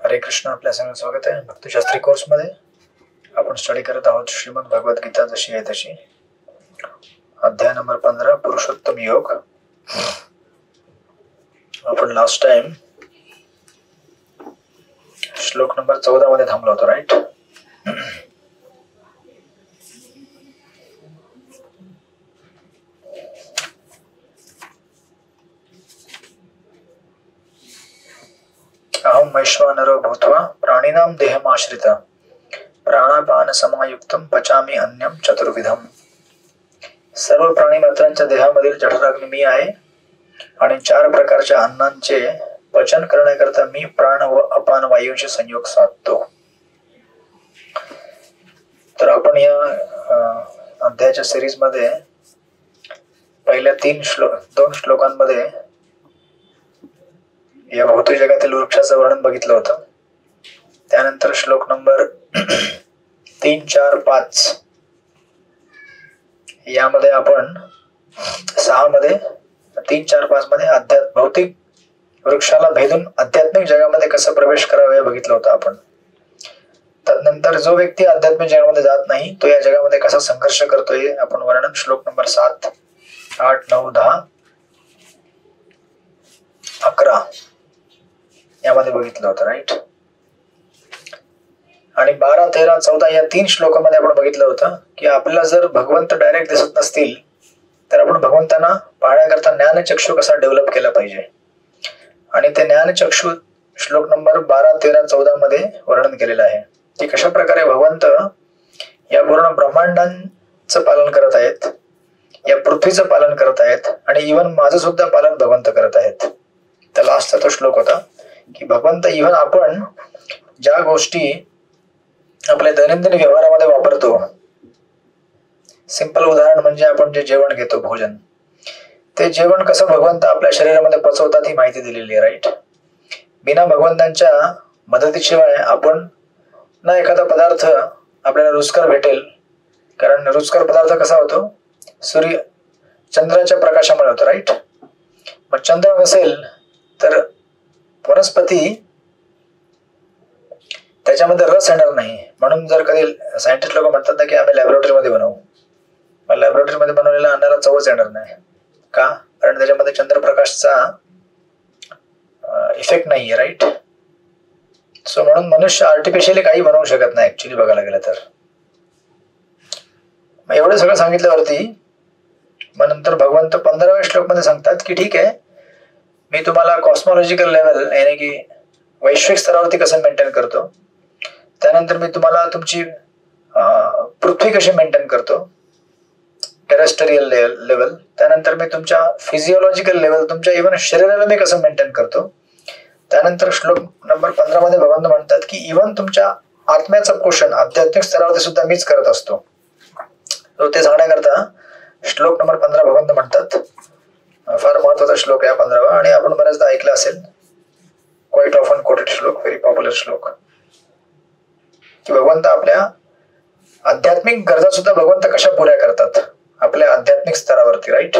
हरे कृष्ण. आपल्या सगळ्यांचं स्वागत आहे भक्तिशास्त्री कोर्समध्ये. आपण स्टडी करत आहोत श्रीमद भगवद्गीता जशी आहे तशी, अध्याय नंबर 15 पुरुषोत्तम योग. आपण लास्ट टाइम श्लोक नंबर 14 मध्ये थांबलो होतो, राईट? अहम वैश्वानरो भूत्वा प्राणिनां देहमाश्रित प्राणापान समायुक्तम पचामी अन्यम चतुर्विधम. सर्व प्राणी मात्रांच्या देहामधील जठराग्नी मी आहे आणि 4 प्रकारच्या अन्नांचे पचन करण्याकरता मी प्राण व अपान वायूंचे संयोग साधतो. तर आपण या अध्यायाच्या सिरीज मध्ये पहिल्या 2 श्लोकांमध्ये या भौतिक जगातील वृक्षाचं वर्णन बघितलं होतं. त्यानंतर श्लोक नंबर 3, 4, 5 यामध्ये आपण 6 मध्ये 3, 4, 5 मध्ये भौतिक वृक्षाला भेदून आध्यात्मिक जगामध्ये कसं प्रवेश करावे हे बघितलं होतं आपण. त्यानंतर जो व्यक्ती आध्यात्मिक जगामध्ये जात नाही तो या जगामध्ये कसा संघर्ष करतोय आपण वर्णन श्लोक नंबर 7, 8, 9, 10, 11 यामध्ये बघितलं होतं, राईट? आणि 12, 13, 14 या 3 श्लोकांमध्ये आपण बघितलं होतं की आपल्याला जर भगवंत डायरेक्ट दिसत नसतील तर आपण भगवंतांना पाहण्याकरता ज्ञानचक्षु कसा डेव्हलप केला पाहिजे. आणि ते ज्ञानचक्षु श्लोक नंबर 12, 13, 14 मध्ये वर्णन केलेलं आहे की कशा प्रकारे भगवंत या पूर्ण ब्रह्मांडांचं पालन करत आहेत, या पृथ्वीचं पालन करत आहेत आणि इव्हन माझं सुद्धा पालन भगवंत करत आहेत. तर लास्टचा तो श्लोक होता की भगवंत इव्हन आपण ज्या गोष्टी आपल्या दैनंदिन व्यवहारामध्ये वापरतो, सिंपल उदाहरण म्हणजे आपण जे जेवण घेतो, भोजन, ते जेवण कसं भगवंत आपल्या शरीरामध्ये पचवतात ही माहिती दिलेली आहे, राईट? बिना भगवंतांच्या मदतीशिवाय आपण ना एखादा पदार्थ आपल्याला रुचकर भेटेल, कारण रुचकर पदार्थ कसा होतो? चंद्राच्या प्रकाशामुळे होतो, राईट? मग चंद्र नसेल तर वनस्पती त्याच्यामध्ये रस येणार नाही. म्हणून जर कधी सायंटिस्ट लोक म्हणतात ना की आम्ही लॅबोरेटरीमध्ये बनवू, मग लॅबोरेटरीमध्ये बनवलेल्या अन्नाला चवच येणार नाही. का? कारण त्याच्यामध्ये चंद्रप्रकाशचा इफेक्ट नाहीये, राईट? सो म्हणून मनुष्य आर्टिफिशियली काही बनवू शकत नाही ऍक्च्युली बघायला गेलं तर. मग एवढं सगळं सांगितल्यावरती मग नंतर भगवंत 15व्या श्लोक मध्ये सांगतात की ठीक आहे, मी तुम्हाला कॉस्मॉलॉजिकल लेवल यानी की वैश्विक स्तरावरती कसं मेंटेन करतो, त्यानंतर मी तुम्हाला तुमची पृथ्वी कशी मेंटेन करतो, टेरेस्ट्रियल लेवल, त्यानंतर मी तुमच्या फिजिओलॉजिकल लेवल, तुमच्या इव्हन शरीराला मी कसं मेंटेन करतो. त्यानंतर श्लोक नंबर 15 मध्ये भगवंत म्हणतात की इव्हन तुमच्या आत्म्याचं पोषण आध्यात्मिक स्तरावरती सुद्धा मीच करत असतो. ते सांगण्याकरता श्लोक नंबर 15 भगवंत म्हणतात, फार महत्वाचा श्लोक आहे 15वा आणि आपण बऱ्याचदा ऐकला असेल, क्वाइट ऑफन कोटेड श्लोक, व्हेरी पॉप्युलर श्लोक, की भगवंत आपल्या आध्यात्मिक गरजा सुद्धा भगवंत कशा पुऱ्या करतात आपल्या आध्यात्मिक स्तरावरती, राईट?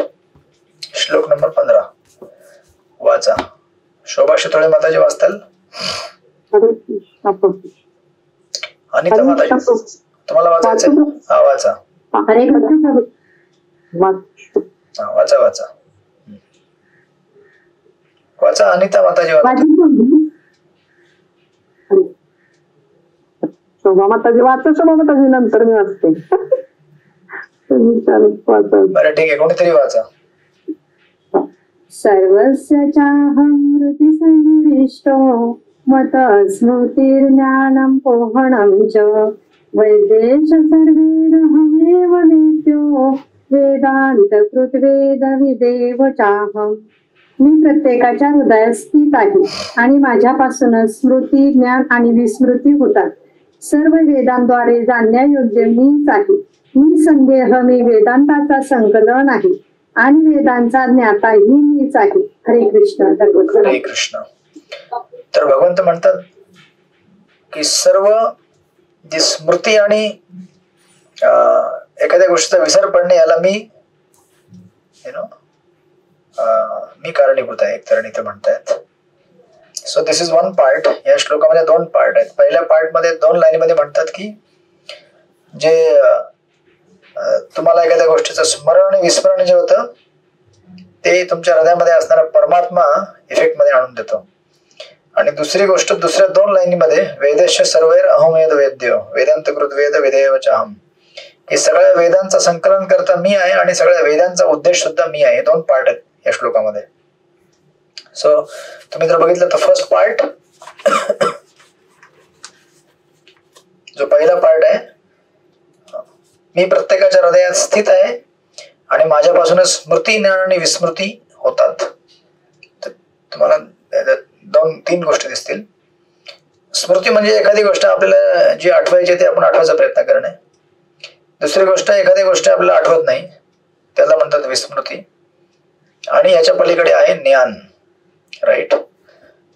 श्लोक नंबर 15 वाचा. शोभा शितोळे माताजी वाचताल? अनिता माताजी तुम्हाला वाचायचं? हा वाचा. वाचा वाचा वाचा अनिता माताजी वाचा. शोभा माताजी वाचा. शोभा माताजी नंतर मी वाचते. बरं ठीक आहे, कोणीतरी वाचा. सर्वस्य चाहं हृदि सन्निविष्टो मत स्मृतिर्ज्ञानं पोहणं च वैदेश सर्वैरहमेव नित्यो वेदांत कृतवेद विदेव चाहं. मी प्रत्येकाच्या हृदयात स्थित आहे आणि माझ्यापासूनच स्मृती, ज्ञान आणि विस्मृती होतात. सर्व वेदांद्वारे जाणण्यायोग्य मीच आहे. निसंदेह मी वेदांताचा संकलन आहे आणि वेदांचा ज्ञाताही मीच आहे. हरे कृष्ण. हरे कृष्ण. तर भगवंत म्हणतात की सर्व जी स्मृती आणि एखाद्या गोष्टीचा विसर पडणे याला मी मी कारणीभूत आहे, एक तर इथे म्हणतायत. So this is one part. या श्लोकामध्ये 2 पार्ट आहेत. पहिल्या पार्टमध्ये 2 लाईनीमध्ये म्हणतात की जे तुम्हाला एखाद्या गोष्टीचं स्मरण आणि विस्मरण जे होतं ते तुमच्या हृदयामध्ये असणारा परमात्मा इफेक्ट मध्ये आणून देतो. आणि दुसरी गोष्ट दुसऱ्या 2 लाईनीमध्ये वेदेश सर्वैर अहमेद वेद्य वेदांत कृत वेद वेदेवचाहम, हे सगळ्या वेदांचा संकलन करता मी आहे आणि सगळ्या वेदांचा उद्देश सुद्धा मी आहे. 2 पार्ट आहेत या श्लोकामध्ये. सो तुम्ही जर बघितलं तर फर्स्ट पार्ट जो पहिला पार्ट आहे, मी प्रत्येकाच्या हृदयात स्थित आहे आणि माझ्यापासूनच स्मृती ज्ञान आणि विस्मृती होतात. तुम्हाला 2-3 गोष्टी दिसतील. स्मृती म्हणजे एखादी गोष्ट आपल्याला जी आठवायची ते आपण आठवायचा प्रयत्न करणे. दुसरी गोष्ट एखादी गोष्ट आपल्याला आठवत नाही त्याला म्हणतात विस्मृती. आणि याच्या पलीकडे आहे ज्ञान. राईट.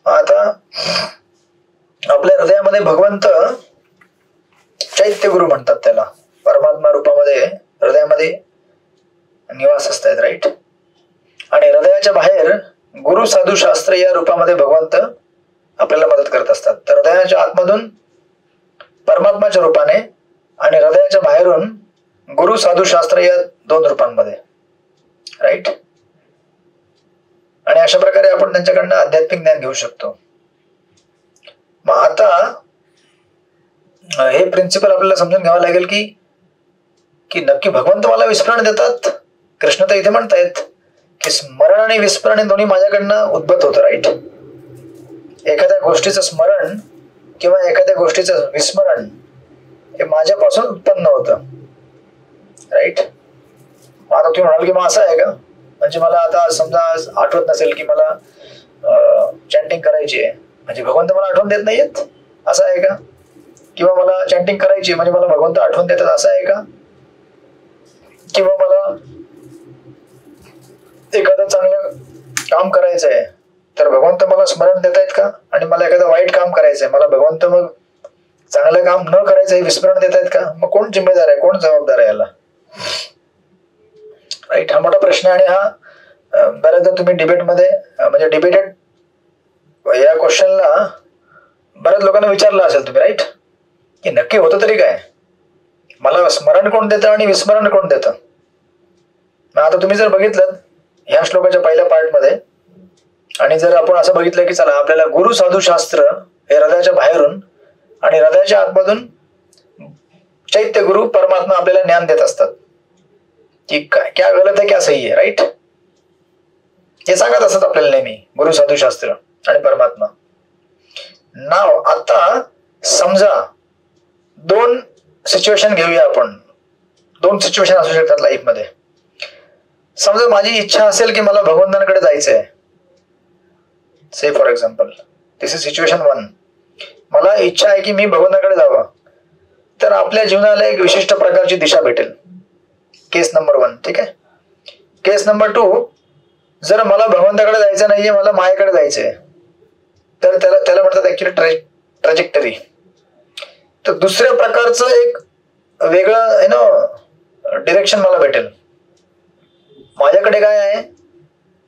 आता आपल्या हृदयामध्ये भगवंत चैत्य गुरु म्हणतात त्याला, परमात्मा रूपामध्ये हृदयामध्ये निवास असतात. राईट. आणि हृदयाच्या बाहेर गुरु साधू शास्त्र या रूपामध्ये भगवंत आपल्याला मदत करत असतात. तर हृदयाच्या आतमधून परमात्माच्या रूपाने आणि हृदयाच्या बाहेरून गुरु साधू शास्त्र या 2 रूपांमध्ये. राईट. आणि अशा प्रकारे आपण त्यांच्याकडनं आध्यात्मिक ज्ञान घेऊ शकतो. मग आता हे प्रिन्सिपल आपल्याला समजून घ्यावं लागेल की नक्की भगवंत मला विस्मरण देतात. कृष्ण तर इथे म्हणतायत की स्मरण आणि विस्मरण दोन्ही माझ्याकडनं उद्भत होतं. राईट. एखाद्या गोष्टीचं स्मरण किंवा एखाद्या गोष्टीचं विस्मरण हे माझ्यापासून उत्पन्न होतं. राईट. आता तुम्ही म्हणाल की मग असं आहे का, म्हणजे मला आता समजा आठवत नसेल की मला चॅन्टिंग करायची आहे म्हणजे भगवंत मला आठवण देत नाहीयेत, असं आहे का? किंवा मला चॅन्टिंग करायची म्हणजे मला भगवंत आठवण देतात, असं आहे का? किंवा मला एखादं चांगलं काम करायचं आहे तर भगवंत मला स्मरण देत आहेत का? आणि मला एखादं वाईट काम करायचंय मला भगवंत मग चांगलं काम न करायचं हे विस्मरण देत आहेत का? मग कोण जिम्मेदार आहे, कोण जबाबदार आहे याला? राईट. हा मोठा प्रश्न आहे. आणि हा बऱ्याचदा तुम्ही डिबेटमध्ये म्हणजे डिबेटेड या क्वेश्चनला बऱ्याच लोकांना विचारलं असेल तुम्ही. राईट. की नक्की होतं तरी काय, मला स्मरण कोण देतं आणि विस्मरण कोण देतं? आता तुम्ही जर बघितलं ह्या श्लोकाच्या पहिल्या पार्टमध्ये आणि जर आपण असं बघितलं की चला आपल्याला गुरु साधू शास्त्र हे हृदयाच्या बाहेरून आणि हृदयाच्या आतमधून चैत्य गुरु परमात्मा आपल्याला ज्ञान देत असतात की क्या गलत आहे क्या सही आहे. राईट. हे सांगत असतात आपल्याला नेहमी गुरु साधू शास्त्र आणि परमात्मा. नाव आता समजा 2 सिच्युएशन घेऊया आपण. 2 सिच्युएशन असू शकतात लाईफमध्ये. समजा माझी इच्छा असेल की मला भगवंतांकडे जायचंय, say for example this is situation 1. मला इच्छा आहे की मी भगवंतांकडे जावं, तर आपल्या जीवनाला एक विशिष्ट प्रकारची दिशा भेटेल. केस नंबर 1. ठीक आहे. केस नंबर 2, जर मला भगवंताकडे जायचं नाहीये, मला मायेकडे जायचंय, तर त्याला म्हणतात ऍक्च्युली ट्रॅजेक्टरी. तर दुसऱ्या प्रकारचं एक वेगळं डिरेक्शन मला भेटेल. माझ्याकडे काय आहे,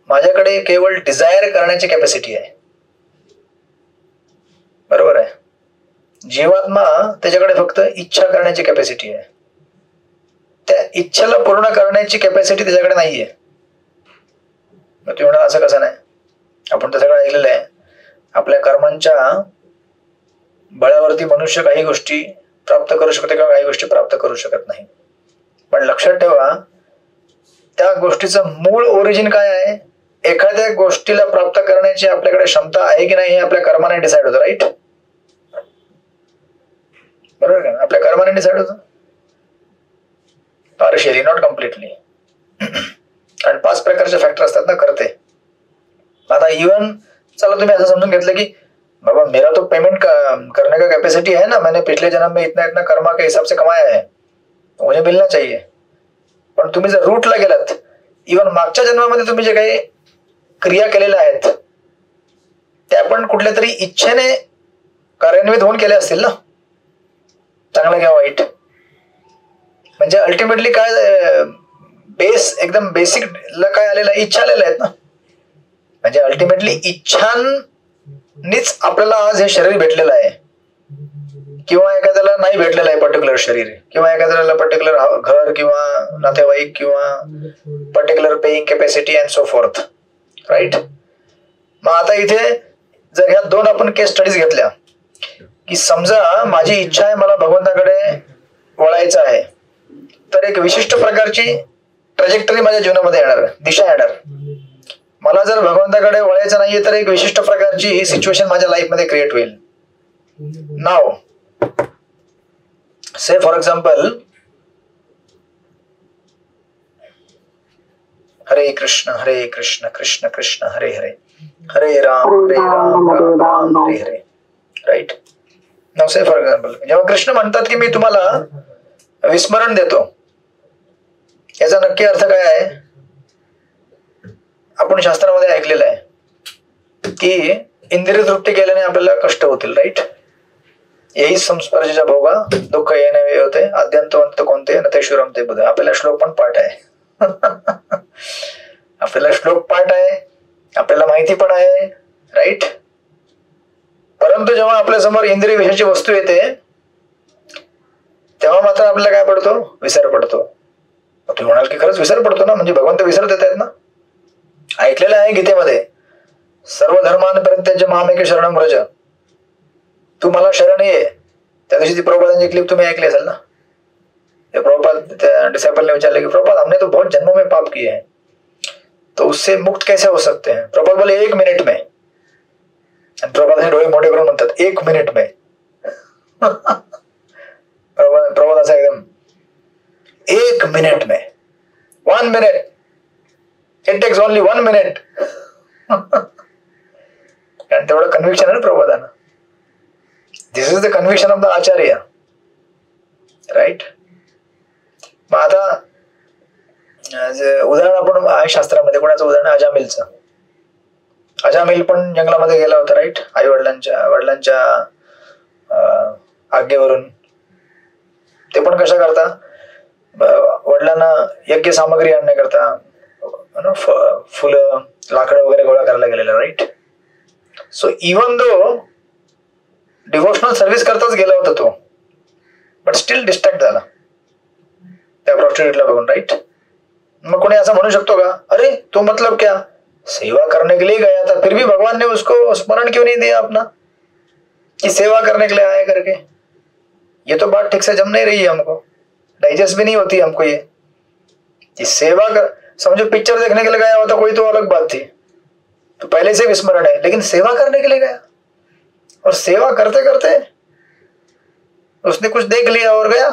माझ्याकडे केवळ डिझायर करण्याची कॅपॅसिटी आहे. बरोबर आहे. जीवात्मा त्याच्याकडे फक्त इच्छा करण्याची कॅपॅसिटी आहे. त्या इच्छेला पूर्ण करण्याची कॅपॅसिटी त्याच्याकडे नाहीये. मग तुम्ही म्हणाल असं कसं नाही, आपण तर सगळं ऐकलेलं आहे. आपल्या कर्मांच्या बळावरती मनुष्य काही गोष्टी प्राप्त करू शकते किंवा काही गोष्टी प्राप्त करू शकत नाही. पण लक्षात ठेवा त्या गोष्टीचं मूळ ओरिजिन काय आहे. एखाद्या गोष्टीला प्राप्त करण्याची आपल्याकडे क्षमता आहे की नाही हे आपल्या कर्माने डिसाईड होतं. राईट. बरोबर का? आपल्या कर्माने डिसाईड होतं. Partially, not completely. कारण 5 प्रकारचे फॅक्टर असतात ना करते. आता इवन चला तुम्ही असं समजून घेतलं की बाबा मेरा तो पेमेंट करने का कैपेसिटी है ना, मैंने पिछले जन्म में इतना इतना कर्मा के हिसाब से कमाया है, तो मुझे मिलना चाहिए. पण तुम्ही जर रूटला गेलात, इवन मागच्या जन्मामध्ये तुम्ही जे काही क्रिया केलेल्या आहेत त्या पण कुठल्या तरी इच्छेने कार्यान्वित होऊन केल्या असतील ना, चांगलं किंवा वाईट. म्हणजे अल्टिमेटली काय बेस एकदम बेसिक ला काय आलेलं आहे, इच्छा आलेल्या आहेत ना. म्हणजे अल्टिमेटली इच्छां नीच आपल्याला आज हे शरीर भेटलेलं आहे, किंवा एखाद्याला नाही भेटलेलं आहे पर्टिक्युलर शरीर, किंवा एखाद्याला पर्टिक्युलर घर किंवा नातेवाईक किंवा particular paying capacity and so forth, right. मग आता इथे जर ह्या दोन आपण केस स्टडीज घेतल्या, की समजा माझी इच्छा आहे मला भगवंताकडे वळायचं आहे, तर एक विशिष्ट प्रकारची ट्रॅजेक्टरी माझ्या जीवनामध्ये येणार, दिशा येणार. मला जर भगवंताकडे वळायचं नाहीये तर एक विशिष्ट प्रकारची ही सिच्युएशन माझ्या लाईफ मध्ये क्रिएट होईल. नाव से फॉर एक्झाम्पल, हरे कृष्ण कृष्ण कृष्ण हरे हरे, हरे राम राम राम हरे हरे, राईट. नाव से फॉर एक्झाम्पल, जेव्हा कृष्ण म्हणतात की मी तुम्हाला विस्मरण देतो, याचा नक्की अर्थ काय आहे? आपण शास्त्रामध्ये ऐकलेलं आहे की इंद्रिय तृप्ती केल्याने आपल्याला कष्ट होतील, राईट. यही संस्पर्शाच्या भोगा दुःख येणे होते, आद्यंतवंत कोणते न ते शुरम ते बुध. आपल्याला श्लोक पण पाठ आहे आपल्याला श्लोक पाठ आहे, आपल्याला माहिती पण आहे, राईट. परंतु जेव्हा आपल्या समोर इंद्रिय विषयाची वस्तू येते तेव्हा मात्र आपल्याला काय पडतो? विसर पडतो. तुम्ही म्हणाल की खरंच विसर पडतो ना, म्हणजे भगवंत विसर देत आहेत ना. ऐकलेलं आहे गीतेमध्ये, सर्व धर्मान परित्याज्य मामेके शरणं व्रज, तू मला शरण ये. त्या दिवशी ती प्रभुपादांची क्लिप तुम्ही ऐकली असेल ना. प्रभुपाद त्या डिसाइपल ने विचारले की प्रभुपाद हमने तो बहुत जन्मों में पाप किए हैं, तो उससे मुक्त कैसे हो सकते हैं? प्रभुपाद बोले 1 मिनिट में. आणि प्रभुपाद डोळे मोठे करून म्हणतात 1 मिनिट में. प्रभुपाद असा एकदम 1 मिनिट में, 1 minute, it takes only 1 minute. कारण तेवढं कन्व्हिक्शन आहे ना प्रभुपादांना. This is the conviction of the acharya, right. मग आता उदाहरण आपण आहे शास्त्रामध्ये, कोणाचं उदाहरण? अजामिलचं. अजामिल पण जंगलामध्ये गेला होता, राईट. आई वडिलांच्या आज्ञेवरून. ते पण कशा करता? वडिलांना यज्ञ सामग्री आणण्याकरता फुलं लाकडं वगैरे गोळा करायला गेलेलं, right. So even though devotional service करताच गेला होता तो, बट स्टील डिस्ट्रॅक्ट झाला त्या प्रॉस्टिट्यूटला बघून, राईट. मग कोणी असं म्हणू शकतो का, अरे तो मतलब क्या, सेवा करने के लिए गया था फिर भी भगवान ने उसको स्मरण क्यों नहीं दिया अपना, कि सेवा करने के लिए आया करके? ये तो बात ठीक से जम नहीं रही है, हमको डाइजेस्ट भी नहीं होती हमको ये. कि सेवा कर, समझो पिक्चर देखने के लिए गया होता कोई तो अलग बात थी, तो पहले से विस्मरण है, लेकिन सेवा करने के लिए गया और सेवा करते करते उसने कुछ देख लिया और गया.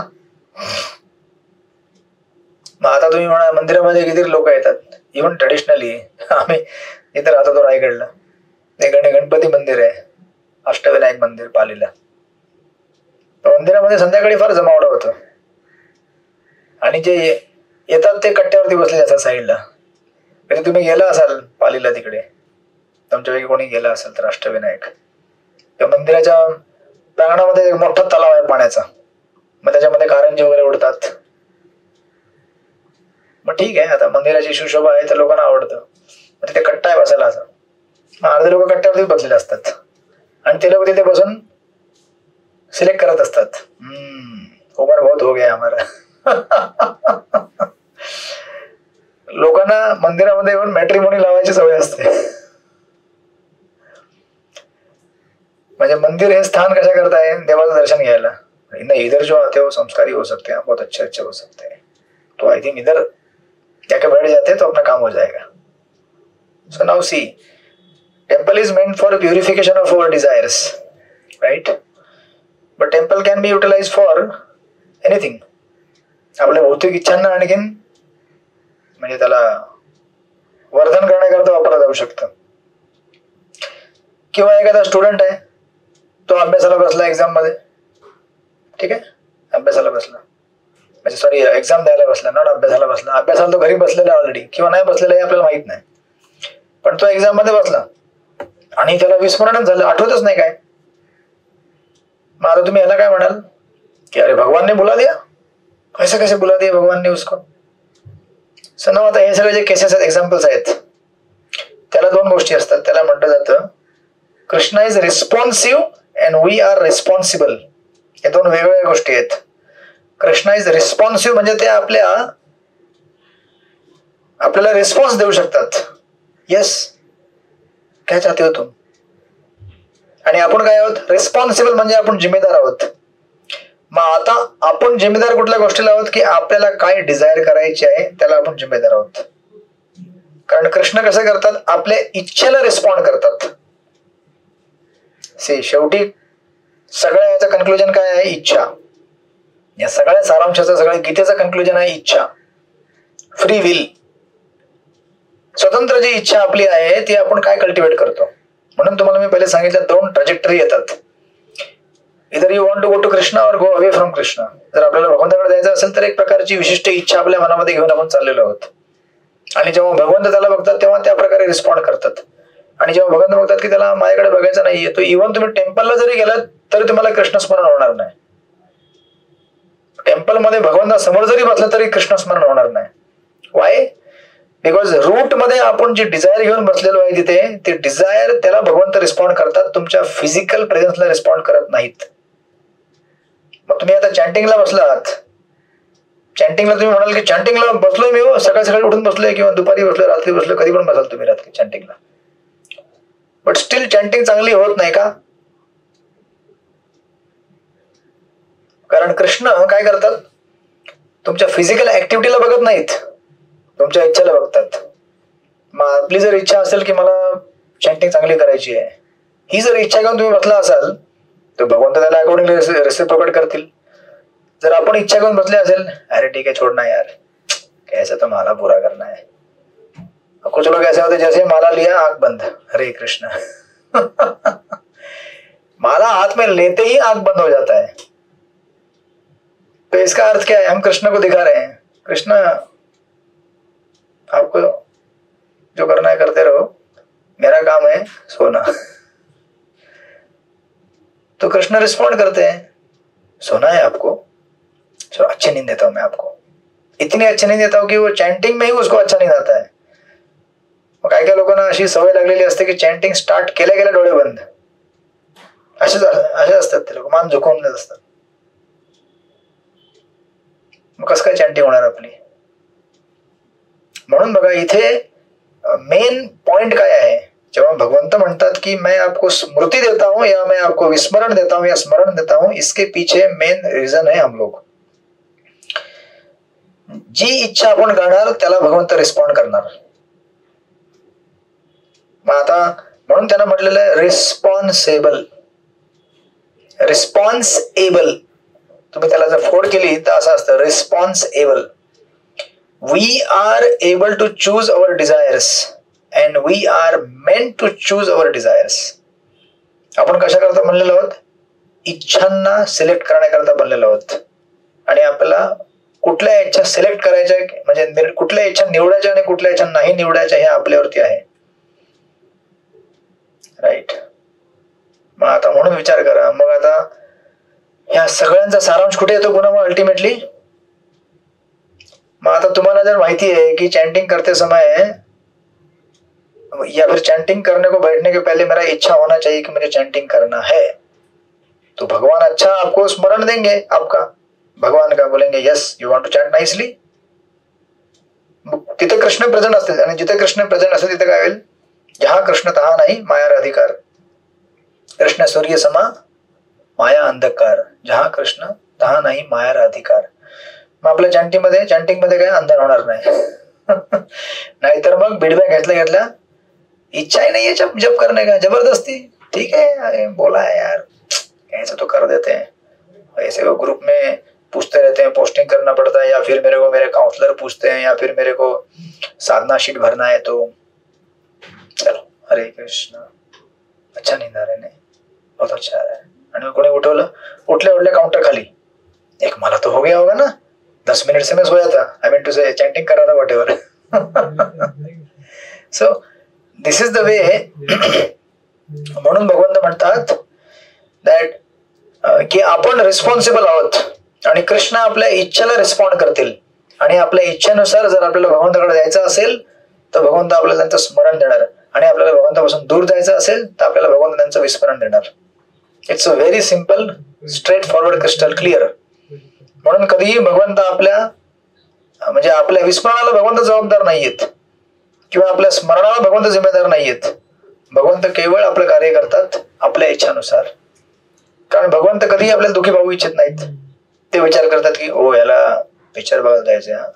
मग आता तुम्ही म्हणा मंदिरामध्ये किती लोक येतात, इव्हन ट्रेडिशनली. आम्ही इथे राहतो तो रायगडला, गणपती मंदिर आहे, अष्टविनायक मंदिर पालीला. मंदिरामध्ये संध्याकाळी फार जमावडा होतं, आणि जे येतात ते कट्ट्यावरती बसले असतात साईडला. कधी तुम्ही गेला असाल पालीला, तिकडे तुमच्यापैकी कोणी गेला असेल तर अष्टविनायक, त्या मंदिराच्या प्रांगणामध्ये एक मोठा तलाव आहे पाण्याचा. मग त्याच्यामध्ये कारंजे वगैरे उडतात. मग ठीक आहे, आता मंदिराची सुशोभा आहे तर लोकांना आवडतं. मग तिथे कट्टा आहे बसायला असं. मग अर्धे लोक कट्ट्यावरती बसलेले असतात आणि ते लोक तिथे बसून सिलेक्ट करत असतात. उमर बहुत हो गया हमारा. लोकांना मंदिरामध्ये येऊन मॅट्रिमोनी लावायची सवय असते. म्हणजे मंदिर हे स्थान कशा करता है? देवाचं दर्शन घ्यायला. इधर जो आते हो संस्कारी हो सकते हैं, बहुत अच्छे हो सकते हैं. तो आई थिंक इधर जाके बैठ जाते हैं तो अपना काम हो जाएगा. So now see, temple is meant for purification of our desires, right. But temple can be utilise for anything. आपल्या भौतिक इच्छांना आणखीन म्हणजे त्याला वर्धन करण्याकरता वापरलं जाऊ शकतं. किंवा एखादा स्टुडंट आहे, तो अभ्यासाला बसला एक्झाम मध्ये, ठीक आहे, अभ्यासाला बसला, म्हणजे सॉरी एक्झाम द्यायला बसला, नॉट अभ्यासाला बसला. अभ्यासाला तो घरी बसलेला ऑलरेडी, किंवा नाही बसलेला हे आपल्याला माहित नाही, पण तो एक्झाम मध्ये बसला आणि त्याला विस्मरणच झालं, आठवतच नाही काय. मग आता तुम्ही याला काय म्हणाल की अरे भगवान ने बुला दिया, ऐसे कैसे बुला दिया भगवान ने उसको. सो ना, आता हे सगळे जे केसेस आहेत, एक्झाम्पल्स आहेत, त्याला 2 गोष्टी असतात. त्याला म्हटलं जातं Krishna is responsive and we are responsible. हे दोन वेगवेगळ्या गोष्टी आहेत. कृष्णा इज रिस्पॉन्सिव्ह म्हणजे ते आपल्याला रिस्पॉन्स देऊ शकतात. येस, काय चाहते हो तुम. आणि आपण काय आहोत, रिस्पॉन्सिबल म्हणजे आपण जिम्मेदार आहोत. मग आता आपण जिम्मेदार कुठल्या गोष्टीला आहोत की आपल्याला काय डिझायर करायचे आहे त्याला आपण जिम्मेदार आहोत. कारण कृष्ण कसं करतात, आपल्या इच्छेला रिस्पॉन्ड करतात. शेवटी सगळ्या याचं कन्क्लुजन काय आहे, इच्छा. या सगळ्या सारांशाचं, सगळ्या गीतेचं कन्क्लुजन आहे इच्छा, फ्री विल. स्वतंत्र जी इच्छा आपली आहे ती आपण काय कल्टिवेट करतो. म्हणून तुम्हाला मी पहिले सांगितलं दोन ट्रॅजेक्टरी येतात. इधर you want to go to Krishna और गो अवे फ्रॉम कृष्णा. जर आपल्याला भगवंताकडे जायचं असेल तर एक प्रकारची विशिष्ट इच्छा आपल्या मनामध्ये घेऊन आपण चाललेलो आहोत. आणि जेव्हा भगवंत त्याला बघतात तेव्हा त्या प्रकारे रिस्पॉन्ड करतात. आणि जेव्हा भगवंत बघतात की त्याला माझ्याकडे बघायचं नाहीये, तो इव्हन तुम्ही टेम्पलला जरी गेलात तरी तुम्हाला कृष्ण स्मरण होणार नाही. टेम्पलमध्ये भगवंता समोर जरी बसलं तरी कृष्ण स्मरण होणार नाही. वाय? बिकॉज रूट मध्ये आपण जे डिझायर घेऊन बसलेलो आहे तिथे, ते डिझायर त्याला भगवंत रिस्पॉन्ड करतात, तुमच्या फिजिकल प्रेझेन्सला रिस्पॉन्ड करत नाहीत. मग तुम्ही आता चॅन्टिंगला बसला आहात, चॅन्टिंगला तुम्ही म्हणाल की चॅन्टिंगला बसलोय मी, सकाळी सकाळी उठून बसलोय किंवा दुपारी बसलोय, रात्री बसलोय, कधी पण बसाल तुम्ही रात्री चॅन्टिंगला. बट स्टील चॅन्टिंग चांगली होत नाही का? कारण कृष्ण काय करतात, तुमच्या फिजिकल ऍक्टिव्हिटीला बघत नाहीत, तुमच्या इच्छेला बघतात. मग आपली जर इच्छा असेल की मला चॅन्टिंग चांगली करायची आहे, ही जर इच्छा घेऊन तुम्ही बसला असाल तर भगवंत त्याला अकॉर्डिंगली रेसिप्रोकेट करतील. जर आपण इच्छा घेऊन बसले असेल, अरे ठीक है छोड़ना यार, कैसे तो माला पूरा करना है. कुछ लोग ऐसे होते जैसे माला लिया आंख बंद, हरे कृष्ण. माला हाथ में लेते ही आंख बंद हो जाता है. तो इसका अर्थ क्या है, हम कृष्ण को दिखा रहे हैं, कृष्ण आपको जो करना है करते रहो, मेरा काम है सोना. तो कृष्ण रिस्पॉन्ड करते हैं, सोना है आपको, चलो अच्छी नींद देता हूं मैं आपको. इतनी अच्छी नींद देता हूं कि वो चॅन्टिंग में ही उसको अच्छा नींद आता है. मग काय काय लोकांना अशी सवय लागलेली असते की चॅन्टिंग स्टार्ट केल्या गेल्या डोळे बंद, असे असतात ते लोक, मान झुकवून देत असतात. मग कसं काय चॅन्टिंग होणार आपली. म्हणून बघा इथे मेन पॉइंट काय आहे, जेव्हा भगवंत म्हणतात की मैं आपको स्मृति देता हूं या मैं आपको विस्मरण देता हूं या स्मरण देता हूं, इसके पीछे मेन रीजन है हम लोग. जी इच्छा आपण करणार त्याला भगवंत रिस्पॉन्ड करणार. मग आता म्हणून त्यांना म्हटलेलं आहे रिस्पॉन्सेबल. रिस्पॉन्सेबल तुम्ही त्याला जर फोड केली तर असं असतं responsible. We are able to choose our desires and we are meant to choose our desires. आपण कशा करता बनलेलो आहोत, इच्छांना सिलेक्ट करण्याकरता बनलेलो आहोत. आणि आपल्याला कुठल्या इच्छा सिलेक्ट करायच्या म्हणजे कुठल्या इच्छा निवडायच्या आणि कुठल्या इच्छा नाही निवडायच्या हे आपल्यावरती आहे. राईट. मग आता म्हणून विचार करा, मग आता या सगळ्यांचा सारांश कुठे येतो पुन्हा मग अल्टिमेटली. मग आता तुम्हाला जर माहिती है कि चैंटिंग करते समय या फिर चैंटिंग करने को बैठने के पहले मेरा इच्छा होना चाहिए कि मुझे चैंटिंग करना है, तो भगवान अच्छा आपको स्मरण देंगे आपका, भगवान का बोलेंगे yes you want to chant nicely. तिथे कृष्ण प्रेझेंट असतील आणि जिथे कृष्ण प्रेझेंट असेल तिथे काय होईल, जहां कृष्ण तहा नाही माया अधिकार. कृष्ण सूर्य समा माया अंधकार, जहां कृष्ण तहा नाही माया अधिकार. मग आपल्या चॅन्टिंग मध्ये काय अंधन होणार नाही. नाहीतर मग बिडब्या घेतल्या इच्छा ही नहीं है जब करने का, जबरदस्ती ठीक है बोला है यार ऐसे तो कर देते हैं. ऐसे वो ग्रुप में पूछते रहते हैं, पोस्टिंग करना पड़ता है, या फिर मेरे को मेरे काउंसलर पूछते हैं, या फिर मेरे को साधना शीट भरना है, तो चलो हरे कृष्ण अच्छा नींद आ रहा है, बहुत अच्छा आ रहा है. आणि कोणी उठवलं, उठल्या काउंटर खाली, एक मला तो हो गया होगा ना 10 मिनट से मैं सोया था, I mean to say chanting कर रहा था what ever. So this is the way. म्हणून भगवंत म्हणतात दॅट की आपण रिस्पॉन्सिबल आहोत आणि कृष्ण आपल्या इच्छेला रिस्पॉन्ड करतील. आणि आपल्या इच्छेनुसार जर आपल्याला भगवंताकडे जायचं असेल तर भगवंत आपल्याला त्यांचं स्मरण देणार. आणि आपल्याला भगवंतापासून दूर जायचं असेल तर आपल्याला भगवंत त्यांचं विस्मरण देणार. It's a very simple, straight forward, crystal clear. म्हणून कधीही भगवंत आपल्या म्हणजे आपल्या विस्मरणाला भगवंत जबाबदार नाहीयेत किंवा आपल्या स्मरणाला भगवंत जिम्मेदार नाहीयेत. भगवंत केवळ आपलं कार्य करतात आपल्या इच्छानुसार. कारण भगवंत कधीही आपल्याला दुःखी पाहू इच्छित नाहीत. ते विचार करतात की ओ याला पिक्चर बघायला जायचं,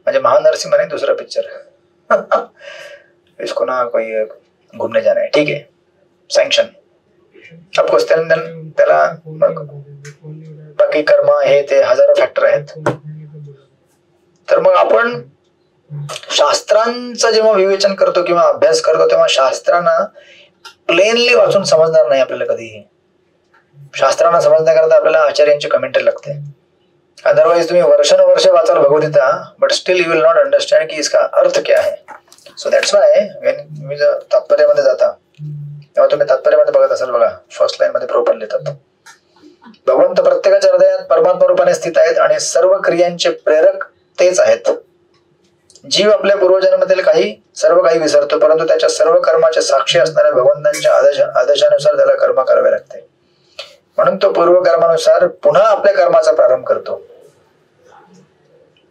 म्हणजे महानरसिंह नाही दुसरा पिक्चर इसको ना कोई घूमने जाना है, ठीक आहे, सँक्शन. ऑफकोर्स त्याला मग बाकी कर्म हे ते हजारो फॅक्टर आहेत. तर मग आपण शास्त्रांचं जेव्हा विवेचन करतो किंवा अभ्यास करतो तेव्हा शास्त्रांना प्लेनली वाचून समजणार नाही आपल्याला कधीही. शास्त्रांना समजण्याकरता आपल्याला आचार्यांची कमेंटरी लागते. अदरवाइज तुम्ही वर्षानुवर्ष वाचाल Bhagavad Gita, but still you will not understand की इसका अर्थ क्या है. सो दॅट्स वाय तुम्ही जर तात्पर्यामध्ये जाता तेव्हा तुम्ही तात्पर्यामध्ये बघत असाल बघा, फर्स्ट लाईन मध्ये प्रॉपर लिहितात, भगवंत प्रत्येकाच्या हृदयात परमात्मा रूपाने स्थित आहेत आणि सर्व क्रियांचे प्रेरक तेच आहेत. जीव आपल्या पूर्वजन्मातील सर्व काही विसरतो, परंतु त्याच्या सर्व कर्माचे साक्षी असणाऱ्या भगवंतांच्या आदेशानुसार त्याला कर्म करावे लागते. म्हणून तो पूर्वकर्मानुसार पुन्हा आपल्या कर्माचा प्रारंभ करतो.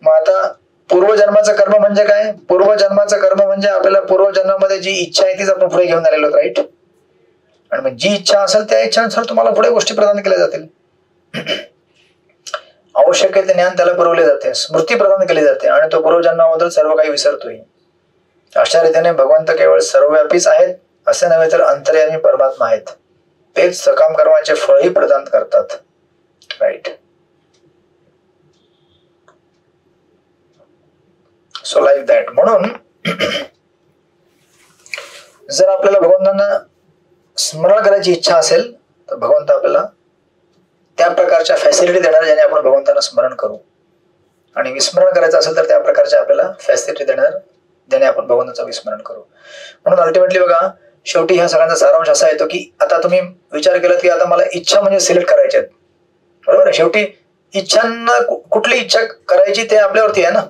मग आता पूर्वजन्माचं कर्म म्हणजे काय? पूर्वजन्माचं कर्म म्हणजे आपल्याला पूर्वजन्मामध्ये जी इच्छा आहे तीच आपण पुढे घेऊन आलेलो, राईट. आणि मग जी इच्छा असेल त्या इच्छानुसार तुम्हाला पुढे गोष्टी प्रदान केल्या जातील. आवश्यक ते ज्ञान त्याला पुरवले जाते, स्मृती प्रदान केली जाते आणि तो पूर्वजन्माबद्दल सर्व काही विसरतोय. अशा रीतीने भगवंत केवळ सर्वव्यापीच आहेत असे नव्हे तर अंतर्यामी परमात्मा आहेत. तेच सकाम कर्माचे फळही प्रदान करतात, राईट. So like that. म्हणून जर आपल्याला भगवंतांना स्मरण करायची इच्छा असेल तर भगवंत आपल्याला त्या प्रकारच्या फॅसिलिटी देणार ज्याने आपण भगवंतांना स्मरण करू, आणि विस्मरण करायचं असेल तर त्या प्रकारच्या आपल्याला फॅसिलिटी देणार ज्याने आपण भगवंताचं विस्मरण करू. म्हणून अल्टिमेटली बघा, शेवटी ह्या सगळ्यांचा सारांश असा येतो की आता तुम्ही विचार केलात की आता मला इच्छा म्हणजे सिलेक्ट करायच्या आहेत, बरोबर आहे. शेवटी इच्छांना कुठली इच्छा करायची ते आपल्यावरती आहे ना,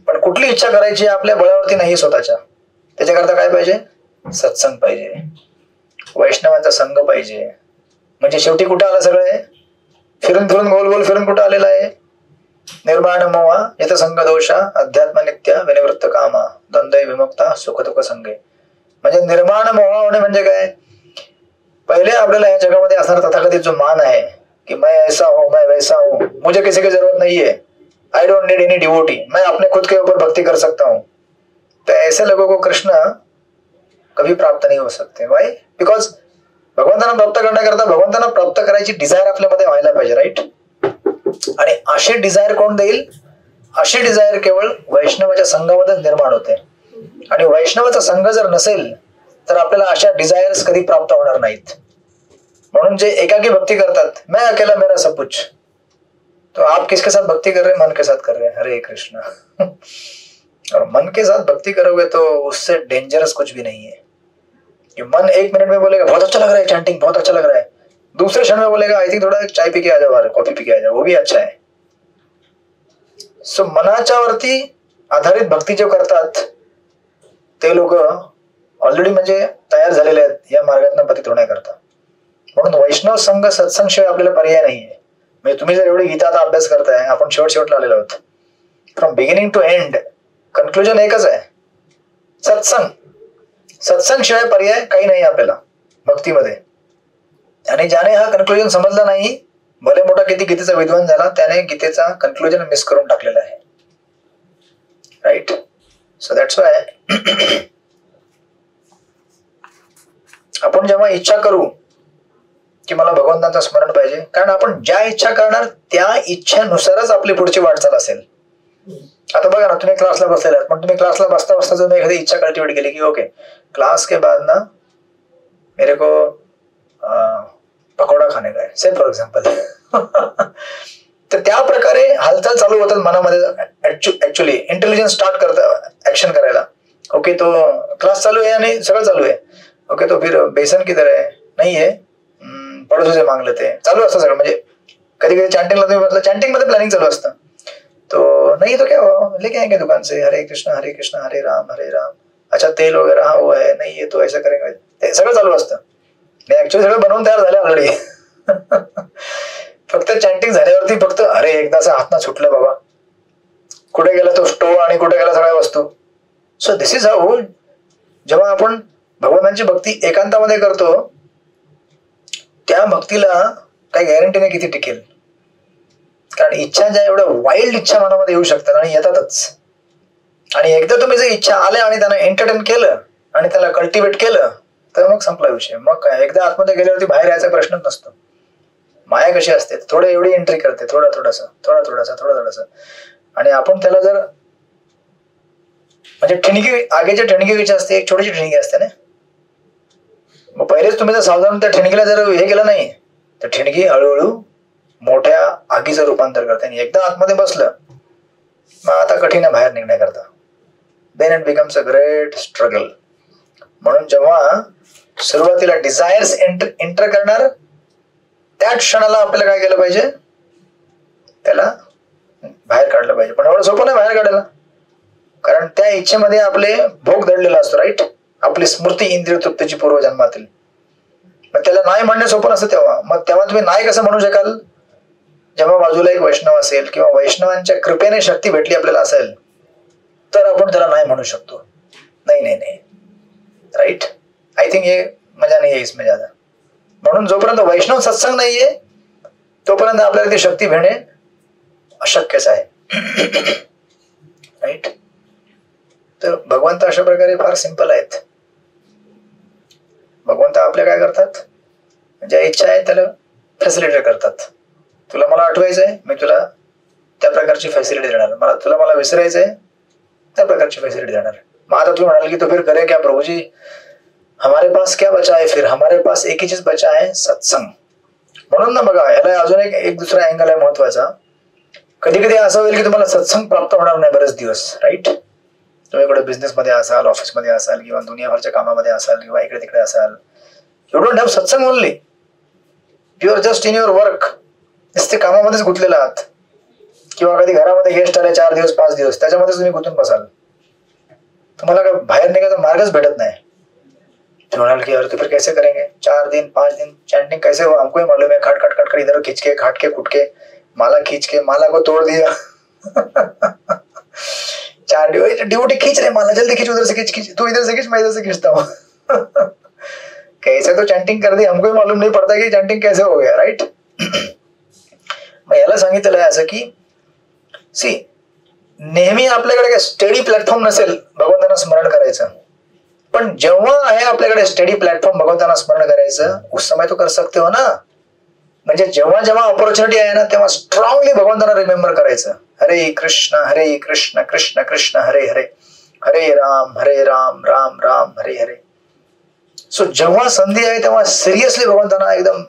पण कुठली इच्छा करायची आपल्या बळावरती नाही स्वतःच्या. त्याच्याकरता काय पाहिजे? सत्संग पाहिजे, वैष्णवांचा संघ पाहिजे. म्हणजे शेवटी कुठं आलं सगळे? फिरून फिरून गोल गोल फिरून कुठं आलेलं आहे? निर्माण मोहा यथ संघ दोषा अध्यात्म नित्य विनिवृत्त कामा द्वंद्व विमुक्ता सुख दुःख संघे. म्हणजे निर्माण मोह होणे म्हणजे काय? पहिले आपल्याला या जगामध्ये असणारा तथाकथित जो मान आहे कि मैं ऐसा हूं, मैं वैसा हूं, मुझे किसी की जरूरत नहीं है, I don't need any devotee, मैं अपने खुद के ऊपर भक्ति कर सकता हूं. तो ऐसे लोगों को कृष्ण कभी प्राप्त नहीं हो सकते. वाई? बिकॉज भगवंतांना प्राप्त करण्याकरता भगवंतांना प्राप्त करायची डिझायर आपल्यामध्ये व्हायला पाहिजे, राईट. आणि असे डिझायर कोण देईल? अशी डिझायर केवळ वैष्णवाच्या संघामध्ये निर्माण होते. आणि वैष्णवाचा संघ जर नसेल तर आपल्याला अशा डिझायर्स कधी प्राप्त होणार नाहीत. म्हणून जे एकाकी भक्ती करतात, मैं अकेला मेरा सब कुछ, तो आप किसके साथ भक्ति कर रहे हैं? मन के साथ कर रहे हैं. हरे कृष्णा. और मन के साथ भक्ति करोगे तो उससे डेंजरस कुछ भी नहीं है. मन एक मिनट में बोलेगा बहुत अच्छा लग रहा है चैंटिंग, बहुत अच्छा लग रहा है, दूसरे क्षण में बोलेगा आई थिंक थोड़ा चाय पी के आ जाओ बाहर, कॉफी पी के आ जाओ, वो भी अच्छा है. सो मनाच्या वरती आधारित भक्ती जे करतात ते लोक ऑलरेडी म्हणजे तयार झालेले आहेत या मार्गातून पतित होण्याकरता. म्हणून वैष्णव संघ सत्संग शिवाय आपल्याला पर्याय नाहीये. म्हणजे तुम्ही जर एवढी गीता आता अभ्यास करताय, आपण शेवटला आलेलो आहोत, from beginning to end conclusion एकच आहे, सत्संग. सत्संग शिवाय पर्याय काही नाही आपल्याला भक्तीमध्ये. आणि ज्याने हा कन्क्लुजन समजला नाही, भले मोठा किती गीतेचा विद्वान झाला, त्याने गीतेचा कन्क्लुजन मिस करून टाकलेला आहे, राईट. सो दॅट्स वाय आपण जेव्हा इच्छा करू की मला भगवंतांचं स्मरण पाहिजे, कारण आपण ज्या इच्छा करणार त्या इच्छेनुसारच आपली पुढची वाटचाल असेल. आता बघा ना, तुम्ही क्लासला बसलेला आहात, पण तुम्ही क्लासला बसता बसता जर एखादी इच्छा कल्टिवेट केली की ओके क्लास के बाद ना मेरे को पकोडा खाने का है, से फॉर एक्झाम्पल, तर त्या प्रकारे हालचाल चालू होतात मनामध्ये. ऍक्च्युअली इंटेलिजन्स स्टार्ट करतं ऍक्शन करायला. ओके तो क्लास चालू आहे आणि सगळं चालू आहे, ओके तो फिर बेसन की तरह नाही आहे, पडोसी से मांग लेते, चालू असतं सगळं. म्हणजे कधी कधी चॅन्टिंगला तुम्ही म्हटलं, चॅन्टिंग मध्ये प्लॅनिंग चालू असतं, तो नहीं तो क्या हो लेके आएंगे दुकान से, हरे कृष्णा हरे राम अच्छा तेल वगैरे हा वो है नाही, ये तो ऐसा करेंगे, ते सगळं चालू असतं. ऍक्च्युअली सगळं बनवून तयार झालं ऑलरेडी. फक्त चॅन्टिंग झाल्यावरती फक्त अरे एकदाचा हात ना सुटलं बाबा, कुठे गेला तो स्टोव आणि कुठे गेला सगळ्या वस्तू. सो दिस इज हाऊ जेव्हा आपण भगवानांची भक्ती एकांतामध्ये करतो, त्या भक्तीला काही गॅरंटी नाही किती टिकेल. कारण इच्छा ज्या एवढ्या वाईल्ड इच्छा मनामध्ये येऊ शकतात आणि येतातच. आणि एकदा तुम्ही जर इच्छा आल्या आणि त्यांना एंटरटेन केलं आणि त्याला कल्टिवेट केलं तर मग संपला विषय. मग काय, एकदा आतमध्ये गेल्यावरती बाहेर यायचा प्रश्नच नसतो. माया कशी असते, थोडं एवढी एंट्री करते, थोडं. आणि आपण त्याला जर म्हणजे ठिणगी, आगीच्या ठिणगी असते, एक छोटीशी ठिणगी असते ना, मग पहिलेच तुम्ही जर सावधान त्या ठिणगीला जर हे केलं नाही तर ठिणगी हळूहळू मोठ्या आगीचं रूपांतर करते. आणि एकदा आतमध्ये बसलं मग आता कठीण आहे बाहेर निघण्याकरता. Then it becomes a great struggle. म्हणून जेव्हा सुरुवातीला डिझायर्स एंटर करणार त्या क्षणाला आपल्याला काय केलं पाहिजे, त्याला बाहेर काढलं पाहिजे. पण एवढं सोपं नाही बाहेर काढायला, कारण त्या इच्छेमध्ये आपले भोग दडलेला असतो, राईट. आपली स्मृती इंद्रिय तृप्तीची पूर्वजन्मातील. मग त्याला नाही म्हणणे सोपं नसतं. तेव्हा तुम्ही नाही कसं म्हणू शकाल, जेव्हा बाजूला एक वैष्णव असेल किंवा वैष्णवांच्या कृपेने शक्ती भेटली आपल्याला असेल तर आपण त्याला नाही म्हणू शकतो. नाही, राईट. आय थिंक हे मजा नाही आहे इसमें ज्यादा. म्हणून जोपर्यंत वैष्णव सत्संग नाहीये तोपर्यंत आपल्याला ती शक्ती भेटणे अशक्यच आहे, राईट. तर भगवंत अशा प्रकारे फार सिंपल आहेत. भगवंत आपल्या काय करतात, ज्या इच्छा आहे त्याला फॅसिलिटेट करतात. तुला मला आठवायचंय, मी तुला त्या प्रकारची फॅसिलिटी देणार. तुला मला विसरायचंय, त्या प्रकारची फॅसिलिटी देणार. मग आता तुम्ही म्हणाल की तो फिर करे क्या प्रभूजी, हमारे पास क्या बचा है, फिर हमारे पास एक ही चीज बचा है, सत्संग. म्हणून ना बघा, याला अजून एक दुसरा अँगल आहे महत्वाचा. कधी कधी असं होईल की तुम्हाला सत्संग प्राप्त होणार नाही बरेच दिवस, राईट. तुम्ही इकडे बिझनेसमध्ये असाल, ऑफिसमध्ये असाल किंवा दुनियाभरच्या कामामध्ये असाल किंवा इकडे तिकडे असाल, you don't have satsang only, you are just in your work. नुसते कामामध्येच गुंतलेला आहात. किंवा कधी घरामध्ये गेस्ट आले 4 दिवस 5 दिवस, त्याच्यामध्येच तुम्ही गुंतून बसाल. तुम्हाला काय बाहेर निघायचा मार्गच भेटत नाही. तुम्ही म्हणाल की अरे तो फिर कैसे करेंगे, 4 दिन 5 दिन चैंटिंग कैसे हो, हमको ही मालूम है, खट खट खट खट इधर खींच के खाट के कुट के माला खींच के माला को तोड़ दिया. 4 ड्यूटी खींच रहे, माला जल्दी खींच, उधर से खींच, तू इधर से खींच, मैं इधर से खींचता हूँ. कैसे तो चैंटिंग कर दी, हमको ही मालूम नहीं पड़ता कि चैंटिंग कैसे हो गया, राईट. मग याला सांगितलेलं आहे असं की सी, नेहमी आपल्याकडे काय स्टडी प्लॅटफॉर्म नसेल भगवंतांना स्मरण करायचं, पण जेव्हा आहे आपल्याकडे स्टडी प्लॅटफॉर्म भगवंतांना स्मरण करायचं, उस समय तो कर सकते हो ना. म्हणजे जेव्हा जेव्हा ऑपॉर्च्युनिटी आहे ना तेव्हा स्ट्रॉंगली भगवंतांना रिमेंबर करायचं. हरे कृष्ण कृष्ण कृष्ण हरे हरे, हरे राम राम राम हरे हरे. सो जेव्हा संधी आहे तेव्हा सिरियसली भगवंतांना एकदम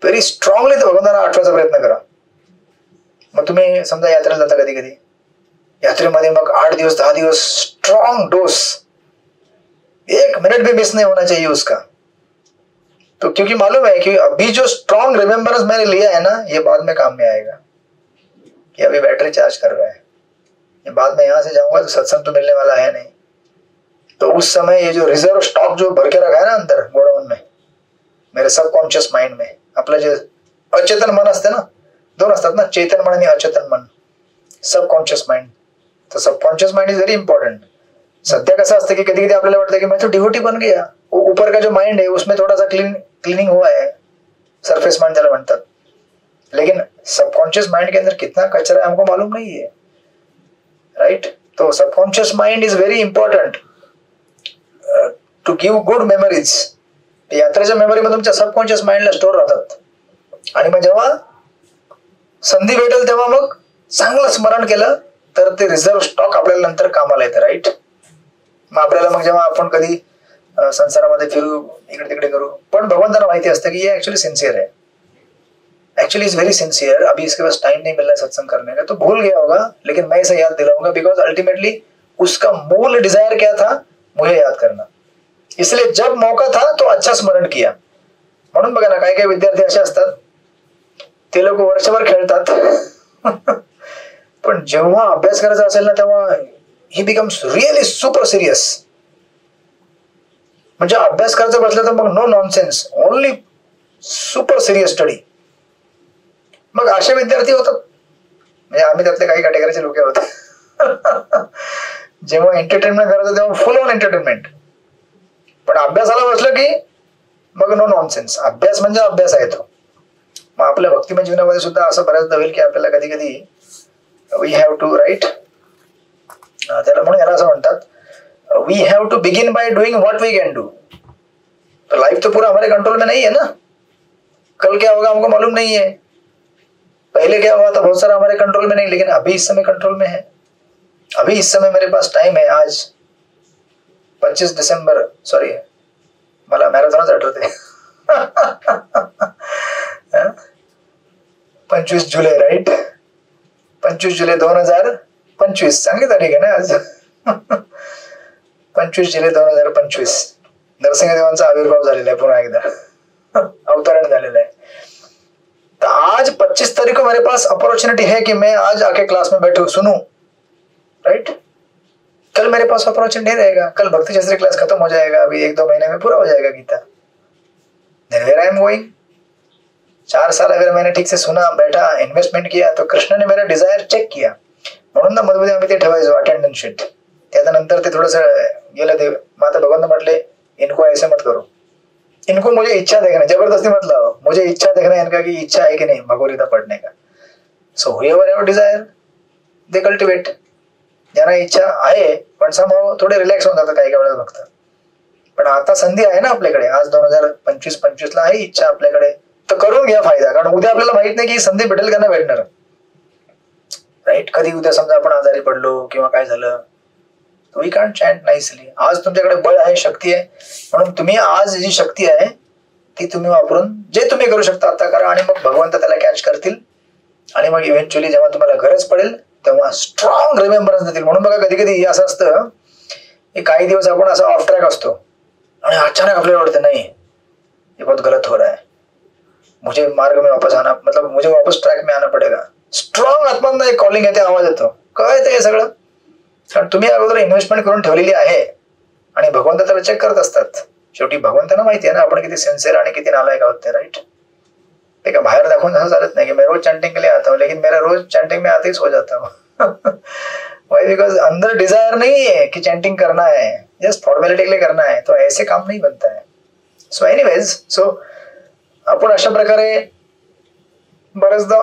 व्हेरी स्ट्रॉंगली भगवंतांना आठवायचा प्रयत्न करा. मग तुम्ही समजा यात्रेला जाता, कधी कधी यात्रेमध्ये मग 8 दिवस 10 दिवस स्ट्रॉंग डोस, 1 मिनट भी मिस नहीं होना चाहिए उसका. तो क्योंकि मालूम है कि अभी जो स्ट्रॉन्ग रिमेम्बरेंस मैंने लिया है ना, ये बाद में काम में आएगा. ये अभी बैटरी चार्ज कर रहा है, ये बाद में यहां से जाऊंगा तो सत्संग तो मिलने वाला है नहीं. तो उस समय ये जो रिजर्व स्टॉक जो भर के रखा है ना अंदर गोडाउन में, मेरे सबकॉन्शियस माइंड में, आपलं जे अचेतन मन असते ना, 2 असतात ना, चेतन मन आणि अचेतन मन, सबकॉन्शियस माइंड. तर subconscious mind is very important. सध्या कसं असतं की कधी कधी आपल्याला वाटतं की मैं तो डिवोटी बन गया, ऊपर का जो माइंड है उसमें थोड़ा सा क्लीनिंग हुआ है, सरफेस माइंड त्याला म्हणतात. लेकिन सबकॉन्शियस माइंड के अंदर कितना कचरा है हमको मालूम नहीं है, राइट. तो subconscious mind is very important to give good memories. यात्रेच्या मेमरी तुमच्या सबकॉन्शियस माइंडला स्टोर राहतात. आणि मग जेव्हा संधी भेटेल तेव्हा मग चांगलं स्मरण केलं तर ते रिझर्व्ह स्टॉक आपल्याला नंतर कामाला येतं, राईट. मग आपल्याला मग जेव्हा आपण कधी संसारामध्ये फिरू, इकडे तिकडे करू, पण भगवंतांना माहिती असतं की ये एक्चुअली सिंसियर है, एक्चुअली इज वेरी सिंसियर, अभी इसके पास टाइम नहीं मिल रहा है सत्संग करने का, तो भूल गया होगा, लेकिन मैं इसे याद दिलाऊंगा बिकॉज अल्टीमेटली उसका मूल डिजायर क्या था, मुझे याद करना. इसलिए जब मौका था तो अच्छा स्मरण किया. म्हणून बघा ना, काही काही विद्यार्थी असे असतात, ते लोक वर्षभर खेळतात पण जेव्हा अभ्यास करायचा असेल ना तेव्हा he becomes really super serious. म्हणजे अभ्यास करायचं बसलं तर मग no nonsense, only super serious study. मग असे विद्यार्थी होतात, म्हणजे आम्ही त्यातले काही कॅटेगरीचे लोक होते. जेव्हा एंटरटेनमेंट करायचं तेव्हा फुल ऑन एंटरटेनमेंट, पण अभ्यासाला बसलं की मग नो नॉनसेन्स. अभ्यास म्हणजे अभ्यास आहे तो. मग आपल्या भक्तिमय जीवनामध्ये सुद्धा असं बऱ्याचदा होईल की आपल्याला कधी कधी वी हॅव टू राईट, त्याला म्हणून याला असं म्हणतात, we have to begin by doing what we can do. तो लाइफ तो पूरा हमारे कंट्रोल में नहीं है ना, कल क्या होगा हमको मालूम नहीं है, पहले क्या हुआ था बहुत सारा हमारे कंट्रोल में नहीं, लेकिन अभी इस समय कंट्रोल में है. अभी इस समय मेरे पास टाइम है. आज 25 डिसेंबर, सॉरी मला मॅरेथॉनच आठवते, 25 जुलै राईट, 25 जुलै 2025 चांगली तारीख आहे ना आज. 25 जुलै 2025 नरसिंहदेवांचा आविर्भाव झालेला आहे, पुन्हा एकदा अवतरण झालेलं आहे. तो आज 25 तारीख को मेरे पास अपॉर्चुनिटी है कि मैं आज आके क्लास में बैठू सुनूं, राइट. कल मेरे पास अपॉर्चुनिटी नहीं रहेगा, कल भक्ति शास्त्री क्लास खत्म हो जाएगा, अभी 1-2 महीने में पूरा हो जाएगा Gita. then where I am going, 4 साल अगर मैंने ठीक से सुना, बैठा, इन्वेस्टमेंट किया, तो कृष्ण ने मेरा डिझायर चेक किया. म्हणून ना मध्ये आम्ही ते ठेवायचो अटेंडन्स शीट. त्यानंतर ते थोडंसं गेलं ते, माता भगवान म्हटले इनको ऐसे मत करो, इनको मुझे इच्छा देखना, जबरदस्ती मत लाओ, मुझे इच्छा देखना इनका कि इच्छा है कि नहीं भगवद्गीता पढ़ने का. So whoever have desire they cultivate. ज्यांना इच्छा आहे पण समोर थोडे रिलॅक्स होऊन जातात काही काही वेळेला फक्त. पण आता संधी आहे ना आपल्याकडे, आज 2025 ला आहे इच्छा आपल्याकडे, तर करून घ्या फायदा. कारण उद्या आपल्याला माहित नाही की संधी भेटेल का नाही भेटणार, राईट. कधी उद्या समजा आपण आजारी पडलो किंवा काय झालं, वी कांट चॅन्ट नाईसली. आज तुमच्याकडे बळ आहे, शक्ती आहे, म्हणून तुम्ही आज जी शक्ती आहे ती तुम्ही वापरून जे तुम्ही करू शकता आता करा, आणि मग भगवंत त्याला कॅच करतील, आणि मग इव्हेंच्युअली जेव्हा तुम्हाला गरज पडेल तेव्हा स्ट्रॉंग रिमेंबरन्स देतील. म्हणून बघा कधी कधी असं असतं की काही दिवस आपण असं ऑफ ट्रॅक असतो आणि अचानक आपल्याला वाटतं नाही ये बहुत गलत हो रहा है, मुझे मार्ग में वापस आना, मतलब मुझे वापस ट्रॅक में आना पडेगा. स्ट्रॉंग आत्मधनं एक कॉलिंग येते, आवाज येतो, काय येते हे सगळं, कारण तुम्ही अगोदर इन्व्हेस्टमेंट करून ठेवलेली आहे आणि भगवंत त्याला चेक करत असतात. शेवटी भगवंतांना माहिती आहे ना आपण किती सिन्सियर आणि किती नालायक आहोत ते, राईट. ते का बाहेर दाखवून असं चालत नाही की मैं रोज चैंटिंग के लिए आता हूँ, लेकिन मेरा रोज चैंटिंग में आते ही सो जाता हूँ. वाई, बिकॉज अंदर डिजायर नहीं है कि चैंटिंग करना है, जस्ट फॉर्मेलिटी के लिए करना है, तो ऐसे काम नहीं बनता है. सो एनिवेज, सो आपण अशा प्रकारे बरेचदा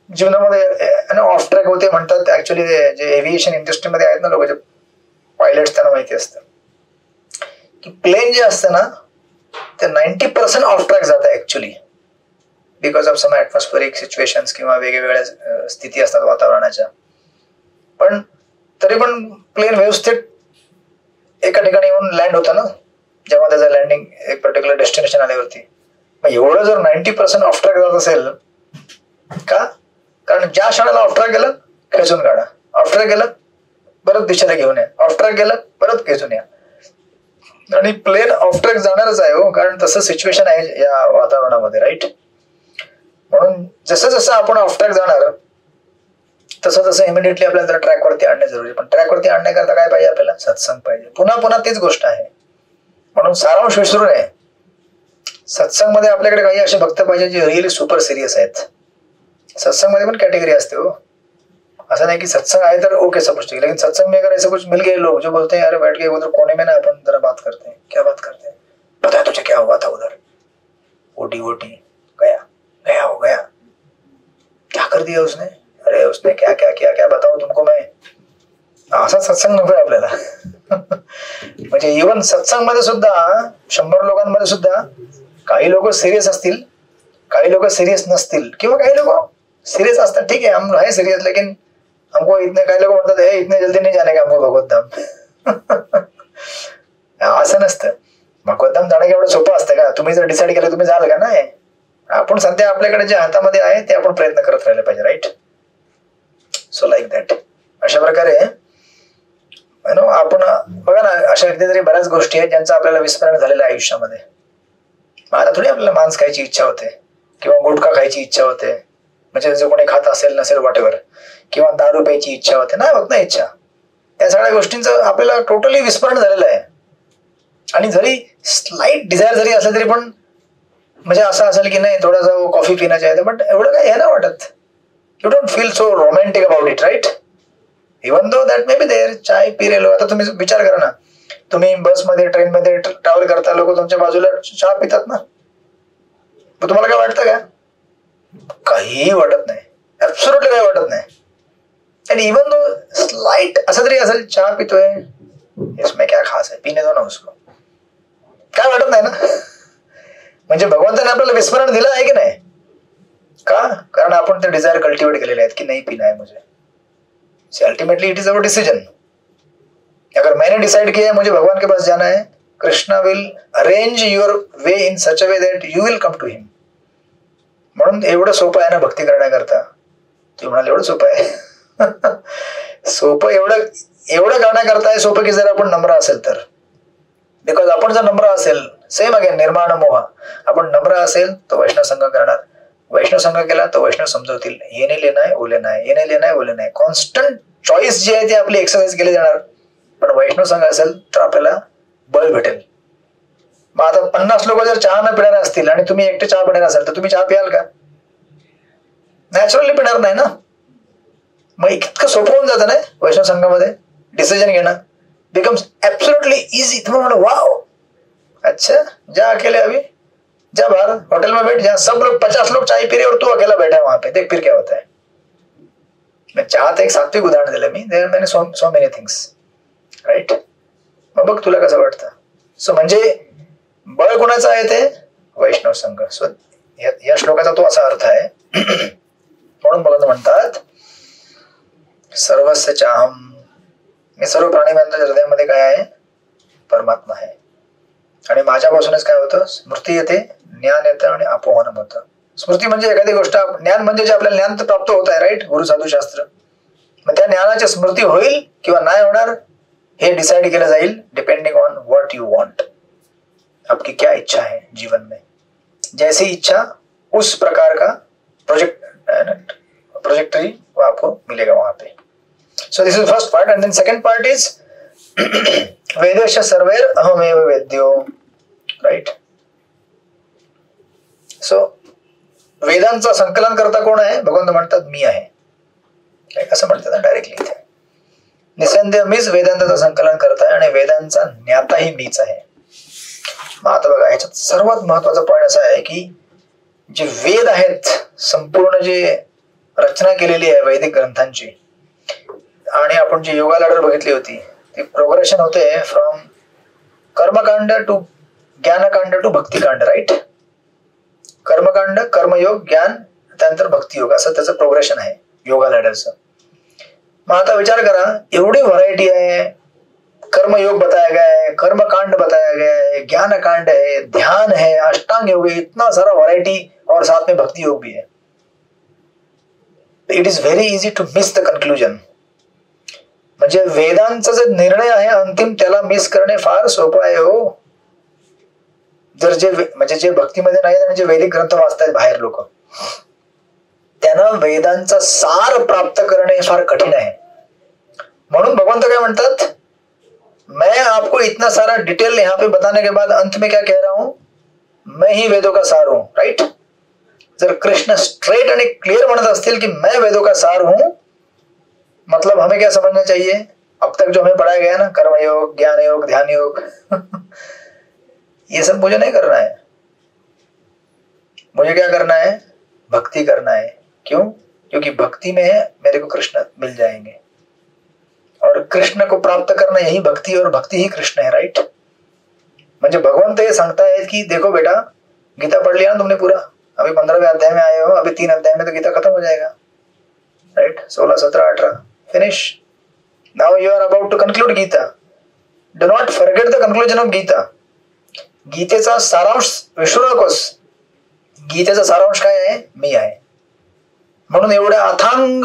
जीवनामध्ये ऑफ ट्रॅक होते म्हणतात. ऍक्च्युली जे एव्हिएशन इंडस्ट्रीमध्ये आहेत ना लोक, जे पायलट्स, त्यांना माहिती असतं की प्लेन जे असतं ना ते 90% ऑफ ट्रॅक जातं actually, because of some atmospheric situations किंवा वेगवेगळ्या स्थिती असतात वातावरणाच्या. पण तरी पण प्लेन व्यवस्थित एका ठिकाणी येऊन लँड होतं ना, जेव्हा त्याचं लँडिंग एक पर्टिक्युलर डेस्टिनेशन आल्यावरती. मग एवढं जर 90% ऑफ ट्रॅक जात असेल का, कारण ज्या क्षणाला ऑफ ट्रॅक गेलं खेचून काढा, ऑफ ट्रॅक गेलं परत दिशेला घेऊन या, ऑफ ट्रॅक गेलं परत खेचून या, आणि प्लेन ऑफ ट्रॅक जाणारच आहे हो, कारण तसं सिच्युएशन आहे या वातावरणामध्ये, राईट. म्हणून जसं जसं आपण ऑफ ट्रॅक जाणार तसं तसं इमिडिएटली आपल्याला त्याला ट्रॅकवरती आणणे जरुरी. पण ट्रॅकवरती आणण्याकरता काय पाहिजे आपल्याला, सत्संग पाहिजे. पुन्हा पुन्हा तीच गोष्ट आहे. म्हणून सारांश विसरू नये, सत्संगमध्ये आपल्याकडे काही असे भक्त पाहिजे जे रिअली सुपर सिरियस आहेत. सत्संगमध्ये पण कॅटेगरी असते हो, असं नाही की सत्संग आहे तर ओके सब कुछ, लेकिन सत्संग में अगर ऐसे कुछ मिल गए लोग जो बोलते हैं अरे बैठ के उधर कोने में ना अपन जरा बात करते हैं, क्या बात करते हैं, पता है तुझे क्या हुआ था उधर, ओटी गया गया हो गया, क्या कर दिया उसने, अरे उसने क्या क्या किया, क्या बताऊं तुमको मैं. असा सत्संग नकोय आपल्याला. म्हणजे इव्हन सत्संग मध्ये सुद्धा 100 लोकांमध्ये सुद्धा काही लोक सिरियस असतील, काही लोक सिरियस नसतील, किंवा काही लोक सिरियस असतात, ठीक है हम है सिरियस, लेकिन हमको इतने, काही लोक म्हणतात हे इतने जल्दी नहीं जाने का हमको भगवत धाम. असं नसतं. भगवत धाम जाणं एवढं सोपं असतं का, तुम्ही जर डिसाईड केलं तुम्ही जाल का, नाही. आपण सध्या आपल्याकडे जे हातामध्ये आहे ते आपण प्रयत्न करत राहिले पाहिजे, राईट. So like that. अशा प्रकारे आपण बघा ना, अशा कितीतरी बऱ्याच गोष्टी आहेत ज्यांचं आपल्याला विस्मरण झालेलं आहे आयुष्यामध्ये. आता थोडी आपल्याला मांस खायची इच्छा होते किंवा गुटखा खायची इच्छा होते, म्हणजे जो कोणी खात असेल नसेल वॉटेवर, किंवा दारू प्यायची इच्छा होते, नाही होत ना इच्छा. या सगळ्या गोष्टींचं आपल्याला टोटली विस्मरण झालेलं आहे. आणि जरी स्लाइट डिझायर जरी असलं तरी पण म्हणजे असं असेल की नाही थोडासा कॉफी पिना चाहिए, बट एवढं काही हे ना वाटत. You don't feel so romantic about it, right? Even though that may be there. चाय पी रेलो, आता तुम्ही विचार करा ना, तुम्ही बसमध्ये ट्रेनमध्ये ट्रॅव्हल करता, लोक तुमच्या बाजूला चहा पितात ना, तुम्हाला काय वाटतं का? काहीही वाटत नाही, ऍब्सोल्युटली काही वाटत नाही. आणि इवन दो स्लाइट असं तरी असेल, चहा पितोय, इसमें क्या खास है, पीने दो ना उसको, काय वाटत नाही ना. म्हणजे भगवंताने आपल्याला विस्मरण दिलं आहे की नाही? का? कारण आपण ते डिझायर कल्टिवेट केलेले आहेत की नाही पीना है मुझे. Ultimately it is our decision. अगर मैंने डिसाइड किया है मुझे भगवान के पास जाना है, Krishna will arrange your way in such a way that you will come to him. म्हणून एवढं सोपं आहे ना भक्ती करण्याकरता. तुम्ही म्हणाल एवढं सोपं आहे? सोपं एवढं करण्याकरता आहे सोपं की जर आपण नम्र असेल तर. बिकॉज आपण जर नम्र असेल, सेम अगेन निर्माण मोह, आपण नम्र असेल तो वैष्णव संघ करणार, वैष्णव संघ केला तो वैष्णव समजवतील, ये नाही लेना है वो लेना है, ये नाही लेना है वो लेना है. कॉन्स्टंट चॉईस जी आहे ती आपली एक्सरसाइज केली जाणार. पण वैष्णव संघ असेल तर आपल्याला बळ भेटेल. मग आता 50 लोक जर चहा न पिणारे असतील आणि तुम्ही एकटे चहा पिणार असाल तर तुम्ही चहा पियाल का? नॅचरली पिणार नाही ना. मग इतकं सोपं होऊन जातं ना वैष्णव संघामध्ये डिसिजन घेणं, बिकम्स एब्सोल्युटली इजी. तुम्ही म्हणा वाव, अच्छा जा अकेले अभी, जा बाहर होटल में बैठ, जहाँ सब लोग 50 लोग चाय पी रहे और तू अकेला बैठा है वहां पे, देख फिर क्या होता है. मैं चाहता एक सात्विक उदाहरण दिलं मी, देर मैंने सो मेनी थिंग्स, राईट? मग बघ तुला कसं वाटतं. सो म्हणजे बळ कोणाचं आहे ते वैष्णव संघ. सो या श्लोकाचा तो असा अर्थ आहे. म्हणून भगवान म्हणतात सर्वस्य चाहम, मी सर्व प्राणीमात्रांच्या हृदयामध्ये काय आहे? परमात्मा आहे. आणि माझ्यापासूनच काय होतं? स्मृती येते, ज्ञान येतं आणि अपोहनम होतं. स्मृती म्हणजे एखादी गोष्ट, ज्ञान म्हणजे जे आपल्याला ज्ञान प्राप्त होत आहे, राईट? गुरु साधू शास्त्र. मग त्या ज्ञानाची स्मृती होईल किंवा नाही होणार हे डिसाइड केलं जाईल depending on what you want. आपकी क्या इच्छा है जीवन में, जैसी इच्छा उस प्रकार का प्रोजेक्टरी वो आपको मिलेगा वहां पे. So this is first part. And then second part is वेदेश सर्वैर अहमेव वेद्यो, राइट? सो वेदांचा संकलन करता कोण आहे? भगवंत म्हणतात मी आहे, असं म्हणतात डायरेक्टली इथे. निसंदेह मीच वेदांताचं संकलन करत आहे आणि वेदांचा ज्ञाताही मीच आहे. मग आता बघा ह्याच्यात सर्वात महत्वाचा पॉईंट असा आहे की जे वेद आहेत, संपूर्ण जे रचना केलेली आहे वैदिक ग्रंथांची, आणि आपण जी योगा लॅडर बघितली होती ती प्रोग्रेशन होते फ्रॉम कर्मकांड टू ज्ञानकांड टू भक्तिकांड, राईट? कर्मकांड, कर्मयोग, ज्ञान, त्यानंतर भक्तियोग, असं त्याचं प्रोग्रेशन आहे योगा लॅडरचं. मग आता विचार करा, एवढी व्हरायटी आहे. कर्मयोग बताया गया है, कर्मकांड बताया गया है, ज्ञान कांड है, ध्यान है, अष्टांग योग है, इतना सारा वैरायटी, और साथ में भक्ति योग भी है. It is very easy to miss the conclusion. म्हणजे वेदांचा जो निर्णय आहे अंतिम, त्याला मिस करणे फार सोपं आहे हो. जर जे भक्तीमध्ये नाही आणि जे वैदिक ग्रंथ वाचतायत बाहेर लोक, त्यांना वेदांचा सार प्राप्त करणे फार कठीण आहे. म्हणून भगवंत काय म्हणतात, मैं आपको इतना सारा डिटेल यहाँ पे बताने के बाद अंत में क्या कह रहा हूं, मैं ही वेदों का सार हूं, राइट? जर कृष्ण स्ट्रेट आणि क्लियर म्हणत असतील कि मैं वेदों का सार हूं, मतलब हमें क्या समझना चाहिए? अब तक जो हमें पढ़ाया गया ना, कर्मयोग, ज्ञान योग, ध्यान योग, ये सब मुझे नहीं करना है. मुझे क्या करना है? भक्ति करना है. क्यों? क्योंकि भक्ति में मेरे को कृष्ण मिल जाएंगे, और कृष्ण को प्राप्त करना यही भक्ति, और भक्ति ही कृष्ण है, राइट? म्हणजे भगवंत ये सांगता है कि देखो बेटा, गीता पढ़ लिया ना तुमने पूरा, अभी 15वें अध्याय में आए हो, अभी 3 अध्याय में तो गीता खत्म हो जाएगा, right? 16, 17, 18 finish. Now you are about to conclude Gita. Do not forget the conclusion of Gita. गीतेचा सारांश विसरू नकोस. गीतेचा सारांश काय आहे? मी आहे. म्हणून एवढ्या अथांग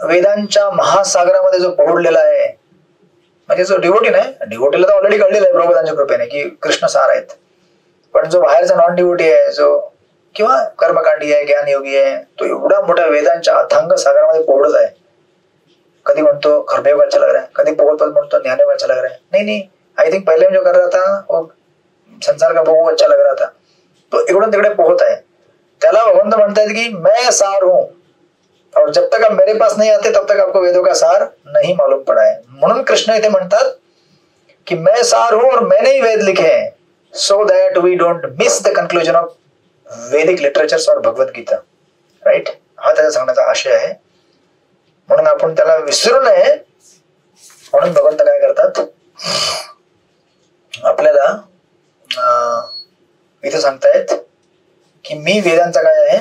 वेदांच्या महासागरामध्ये जो पोहोडलेला आहे, म्हणजे जो डिवोटी नाही, डिवोटीला तर ऑलरेडी कळलेलं आहे प्रभुदांच्या कृपेने की कृष्ण सार आहेत, पण जो बाहेरचा नॉन डिवोटी आहे, जो किंवा कर्मकांडी आहे, ज्ञानयोगी आहे, तो एवढा मोठ्या वेदांच्या अथांग सागरामध्ये पोहडत आहे. कधी म्हणतो कर्मयोग अच्छा लग रहा है, कधी पोहत म्हणतो ज्ञानयोग अच्छा लग रहा है. नहीं, आई थिंक पहले जो कर रहा था वो संसार का बहु अच्छा लग रहा था, तो इकडून तिकडे पोहत आहे. त्याला भगवंत म्हणतायत की मैं सार हूं, और जब तक आप मेरे पास नहीं आते तब तक आपको वेदों का सार नहीं मालूम पड़ा है. म्हणून कृष्ण इथे म्हणतात की मैं सार हूं और मैंने ही वेद लिखे हैं, so that we don't miss the conclusion of Vedic literatures और भगवत गीता. राईट, हा त्याचा सांगण्याचा आशय आहे. म्हणून आपण त्याला विसरू नये. म्हणून भगवंत काय करतात, आपल्याला इथे सांगतायत की मी वेदांचा काय आहे,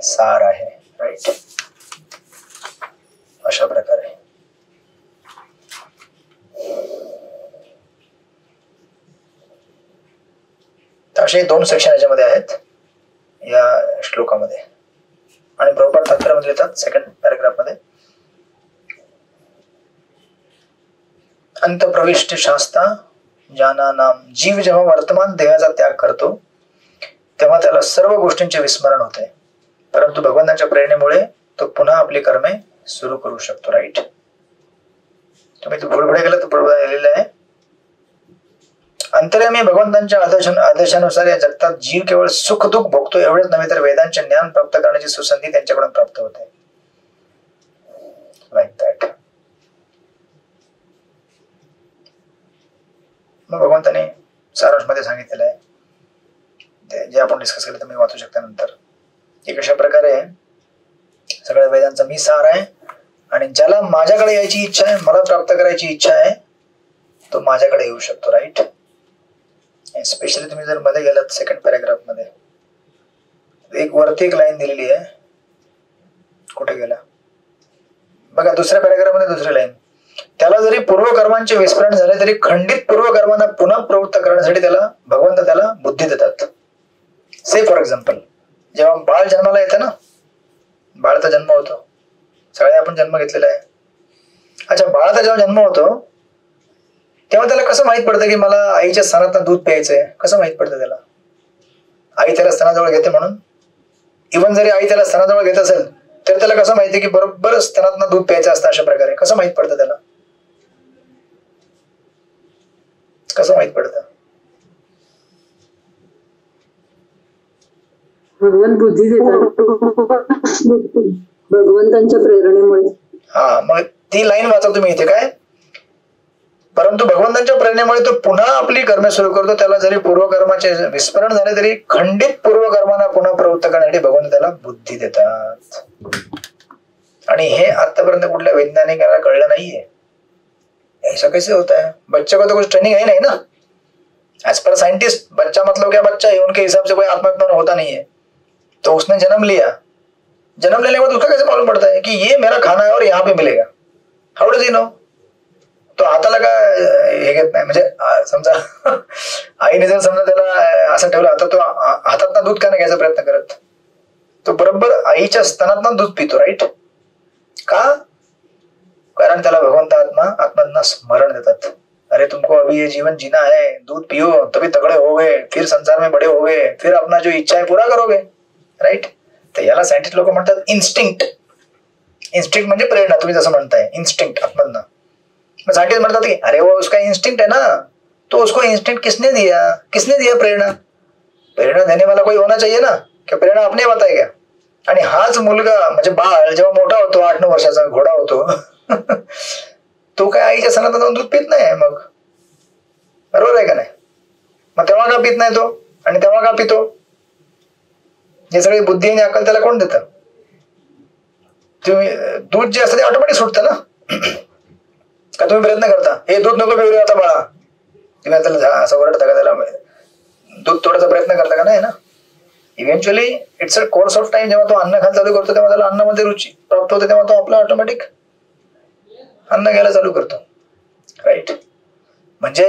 सार आहे. राईट, अशा प्रकारे. असे 2 सेक्शन याच्यामध्ये आहेत या श्लोकामध्ये. आणि प्रभुपाद तात्पर्यामध्ये लिहितात सेकंड पॅराग्राफ मध्ये, अंतप्रविष्ट शास्ता ज्ञानानाम. जीव जेव्हा वर्तमान देहाचा त्याग करतो तेव्हा त्याला सर्व गोष्टींचे विस्मरण होते, परंतु भगवंताच्या प्रेरणेमुळे तो पुन्हा आपली कर्मे सुरू करू शकतो. राईट, तुम्ही पुढे गेला तर पुढे लिहिलेलं आहे, अंतर्यामी भगवंतांच्या आदेशानुसार या जगतात जीव केवळ सुख दुःख भोगतो एवढेच नव्हे तर वेदांचे ज्ञान प्राप्त करण्याची सुसंधी त्यांच्याकडून प्राप्त होते. Like that. मग भगवंताने सारांश मध्ये सांगितलेलं आहे, जे आपण डिस्कस केलं तुम्ही वाचू शकता नंतर, की कशा प्रकारे सगळ्या वेदांचा मी सार आहे आणि ज्याला माझ्याकडे यायची इच्छा आहे, मला प्राप्त करायची इच्छा आहे, तो माझ्याकडे येऊ शकतो. राईट, स्पेशली तुम्ही जर मध्ये गेलात सेकंड पॅराग्राफ मध्ये, एक वरती एक लाईन दिलेली आहे, कुठे गेला बघा, दुसऱ्या पॅराग्राफ मध्ये दुसरी लाईन, त्याला जरी पूर्वकर्मांचे विस्मरण झाले तरी खंडित पूर्वकर्मांना पुन्हा प्रवृत्त करण्यासाठी त्याला भगवंत त्याला बुद्धी देतात. से फॉर एक्झाम्पल, जेव्हा बाळ जन्माला येतं ना, बाळाचा जन्म होतो, सगळे आपण जन्म घेतलेला आहे. अच्छा, बाळाचा जेव्हा जन्म होतो तेव्हा त्याला कसं माहित पडतं की मला आईच्या स्तनातनं दूध प्यायचंय? कसं माहित पडतं त्याला? आई त्याला स्तनाजवळ घेते म्हणून. इव्हन जरी आई त्याला स्तनाजवळ घेत असेल तर त्याला कसं माहिती की बरोबर स्तनातनं दूध प्यायचं असतं? अशा प्रकारे कसं माहित पडतं त्याला? कसं माहित पडतं? भगवान बुद्धी देतात भगवंतांच्या प्रेरणेमुळे. हा, मग ती लाईन वाचा तुम्ही इथे, काय परंतु भगवंतांच्या प्रेरणेमुळे तो पुन्हा आपली कर्मे सुरू करतो. त्याला जरी पूर्वकर्माचे विस्मरण झाले तरी खंडित पूर्वकर्मांना पुन्हा प्रवृत्त करण्यासाठी भगवंत त्याला बुद्धी देतात. आणि हे आतापर्यंत कुठल्या वैज्ञानिकाला कळलं नाहीये. ऐसा कैसे होता है? बच्चे को तो कुछ ट्रेनिंग है नहीं ना. एज पर साइंटिस्ट बच्चा मतलब क्या बच्चा है, उनके हिसाब से कोई आत्मज्ञान होता नहीं है. तो उसने जन्म लिया, जन्म लेने के बाद उसका कैसे मालूम पड़ता है कि ये मेरा खाना है और यहाँ पे मिलेगा? हाउ डज ही नो? तो हाताला का हे घेत नाही. म्हणजे समजा आईने जर समजा त्याला असं ठेवलं, आता तो हातातनं दूध का नाही घ्यायचा प्रयत्न करत? तो बरोबर आईच्या स्तनातनं दूध पितो. राईट, का? कारण त्याला भगवंत आत्मा स्मरण देतात. अरे तुमको अभी ये जीवन जीना है, दूध पियो तभी तगड़े हो गए, फिर संसार में बड़े हो गए, फिर अपना जो इच्छा है पूरा करोगे. राईट, तर याला सायंटिस्ट लोक म्हणतात इन्स्टिंक्ट. इन्स्टिंक्ट म्हणजे प्रेरणा, तुम्ही जसं म्हणताय इन्स्टिंक्ट आत्मधनं. साइंटिस्ट म्हणतात की अरे वो उसका इंस्टिंक्ट है ना, तो उसको इंस्टिंक्ट किसने दिया प्रेरणा? प्रेरणा देने वाला कोई होना चाहिए ना, क्या प्रेरणा अपने बताए क्या? आणि हाच मुलगा म्हणजे बाळ जेव्हा मोठा होतो, 8-9 वर्षाचा घोडा होतो, तो काय आईच्या स्तनातनं जाऊन दूध पित नाही. मग बरोबर आहे का नाही? मग तेव्हा का पित नाही तो, आणि तेव्हा का पितो? हे सगळी बुद्धी आणि अक्कल त्याला कोण देतं? तुम्ही दूध जे असतं ते ऑटोमॅटिक सुटतं ना. का तुम्ही प्रयत्न करता, हे दूध नको पिऊ आता बाळा, तुम्ही त्याला असं ओरडता का? त्याला दूध तोडायचा प्रयत्न करता का? नाही ना. Eventually it's a course of time. जेव्हा तो अन्न खायला चालू करतो तेव्हा त्याला अन्नामध्ये रुची प्राप्त होते, तेव्हा तो आपला ऑटोमॅटिक अन्न घ्यायला चालू करतो. राईट, म्हणजे